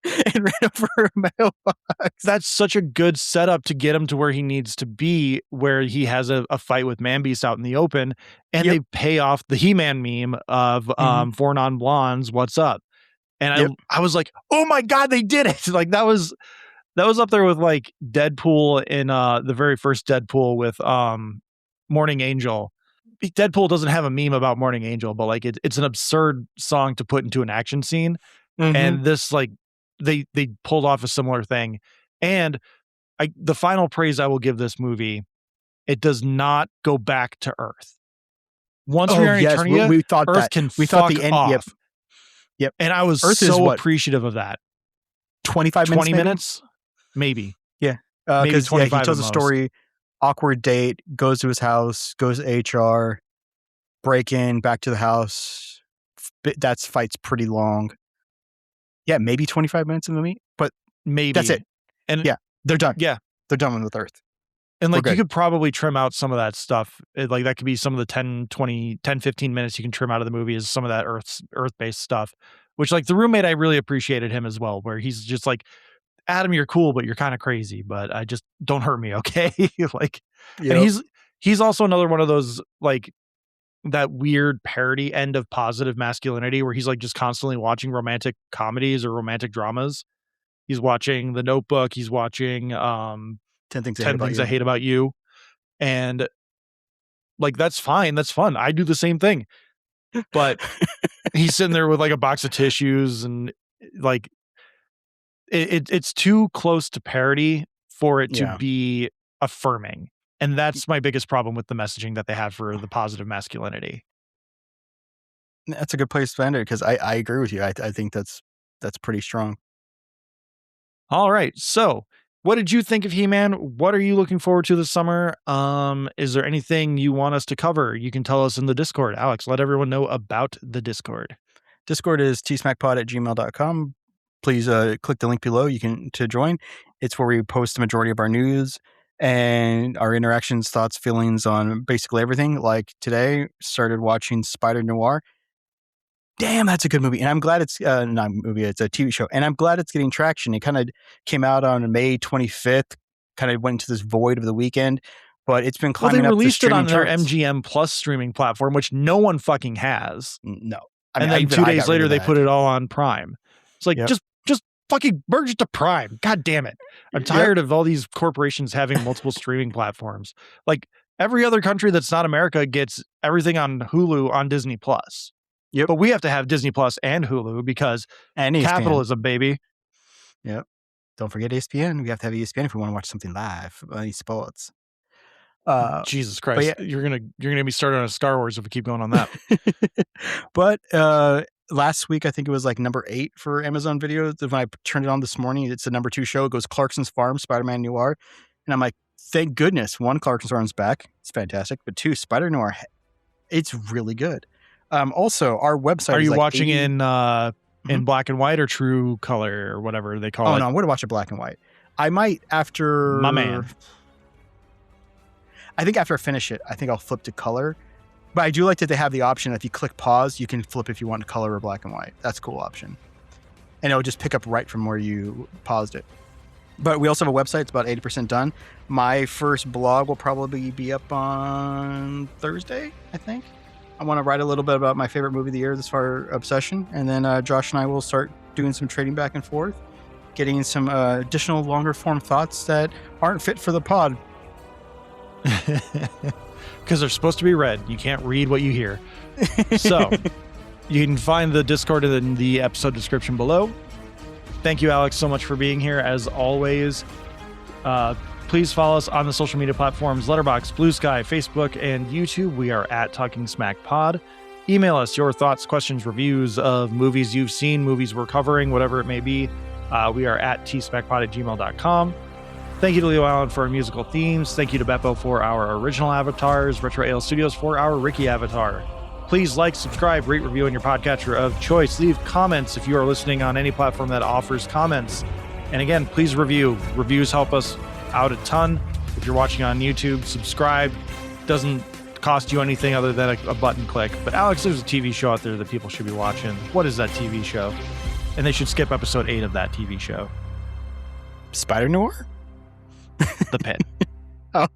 and ran over a mailbox. That's such a good setup to get him to where he needs to be, where he has a fight with Man-Beast out in the open, and they pay off the He-Man meme of Four Non-Blondes, what's up? And I was like, oh my God, they did it. Like that was up there with like Deadpool in the very first Deadpool with Morning Angel. Deadpool doesn't have a meme about Morning Angel, but like it's an absurd song to put into an action scene. And this like they pulled off a similar thing. And the final praise I will give this movie, it does not go back to Earth. Once we are in Eternia, we thought Earth that. can we fuck thought the end. off. Yep. And I was Earth so appreciative of that. 25 minutes? 20 minutes? Maybe. Yeah. Maybe Because 25 he tells at a most. story, awkward date, goes to his house, goes to HR, break in, back to the house. That fight's pretty long. Yeah, maybe 25 minutes in the movie, but Maybe. that's it. And yeah, they're done. Yeah. They're done with Earth. And like you could probably trim out some of that stuff. Like that could be some of the 10, 15 minutes you can trim out of the movie is some of that Earth-based stuff, which like The Roommate, I really appreciated him as well, where he's just like, Adam, you're cool, but you're kind of crazy, but I just don't hurt me. Okay. Like, and he's also another one of those, like that weird parody end of positive masculinity where he's like just constantly watching romantic comedies or romantic dramas. He's watching The Notebook. He's watching 10 Things I Hate About You. And like, that's fine. That's fun. I do the same thing. But he's sitting there with like a box of tissues and like it's too close to parody for it to be affirming. And that's my biggest problem with the messaging that they have for the positive masculinity. That's a good place to end it because I agree with you. I think that's pretty strong. All right. So what did you think of He-Man? What are you looking forward to this summer? Is there anything you want us to cover? You can tell us in the Discord. Alex, let everyone know about the Discord. Discord is tsmackpod@gmail.com. Please click the link below to join. It's where we post the majority of our news and our interactions, thoughts, feelings on basically everything. Like today, started watching Spider Noir. Damn, that's a good movie. And I'm glad it's not a movie, it's a TV show. And I'm glad it's getting traction. It kind of came out on May 25th, kind of went into this void of the weekend, but it's been climbing they up released the it on streaming their charts. MGM Plus streaming platform, which no one fucking has. No. And then 2 days later, they put it all on Prime. It's like, just fucking merge it to Prime. God damn it. I'm tired of all these corporations having multiple streaming platforms. Like every other country that's not America gets everything on Hulu on Disney Plus. Yep. But we have to have Disney Plus and Hulu because capitalism, baby. Yep. Don't forget ESPN. We have to have ESPN if we want to watch something live, any sports. Jesus Christ, yeah. you're gonna be started on a Star Wars if we keep going on that. But last week, I think it was like number 8 for Amazon Video. When I turned it on this morning, it's the number 2 show. It goes Clarkson's Farm, Spider-Man Noir. And I'm like, thank goodness. 1, Clarkson's Farm's back. It's fantastic. But 2, Spider Noir. It's really good. Also, our website Are is you like watching 80... in black and white or true color or whatever they call it? Oh, no, I'm going to watch it black and white. I might after... My man. I think after I finish it, I think I'll flip to color. But I do like that they have the option. If you click pause, you can flip if you want color or black and white. That's a cool option. And it'll just pick up right from where you paused it. But we also have a website. It's about 80% done. My first blog will probably be up on Thursday, I think. I want to write a little bit about my favorite movie of the year, this far, Obsession. And then Josh and I will start doing some trading back and forth, getting some additional longer form thoughts that aren't fit for the pod. Because they're supposed to be read. You can't read what you hear. So you can find the Discord in the episode description below. Thank you, Alex, so much for being here. As always, please follow us on the social media platforms Letterboxd, Blue Sky, Facebook, and YouTube. We are at Talking Smack Pod. Email us your thoughts, questions, reviews of movies you've seen, movies we're covering, whatever it may be. We are at tsmackpod@gmail.com. Thank you to Leo Allen for our musical themes. Thank you to Beppo for our original avatars, Retro Ale Studios for our Ricky avatar. Please like, subscribe, rate, review on your podcatcher of choice. Leave comments if you are listening on any platform that offers comments. And again, please review. Reviews help us out a ton. If you're watching on YouTube, subscribe. Doesn't cost you anything other than a button click. But Alex, there's a TV show out there that people should be watching. What is that TV show? And they should skip episode 8 of that TV show. Spider Noir? The Pit. Oh.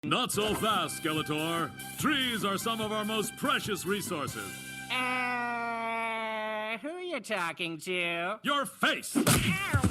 Not so fast, Skeletor. Trees are some of our most precious resources. Who are you talking to? Your face! Ow!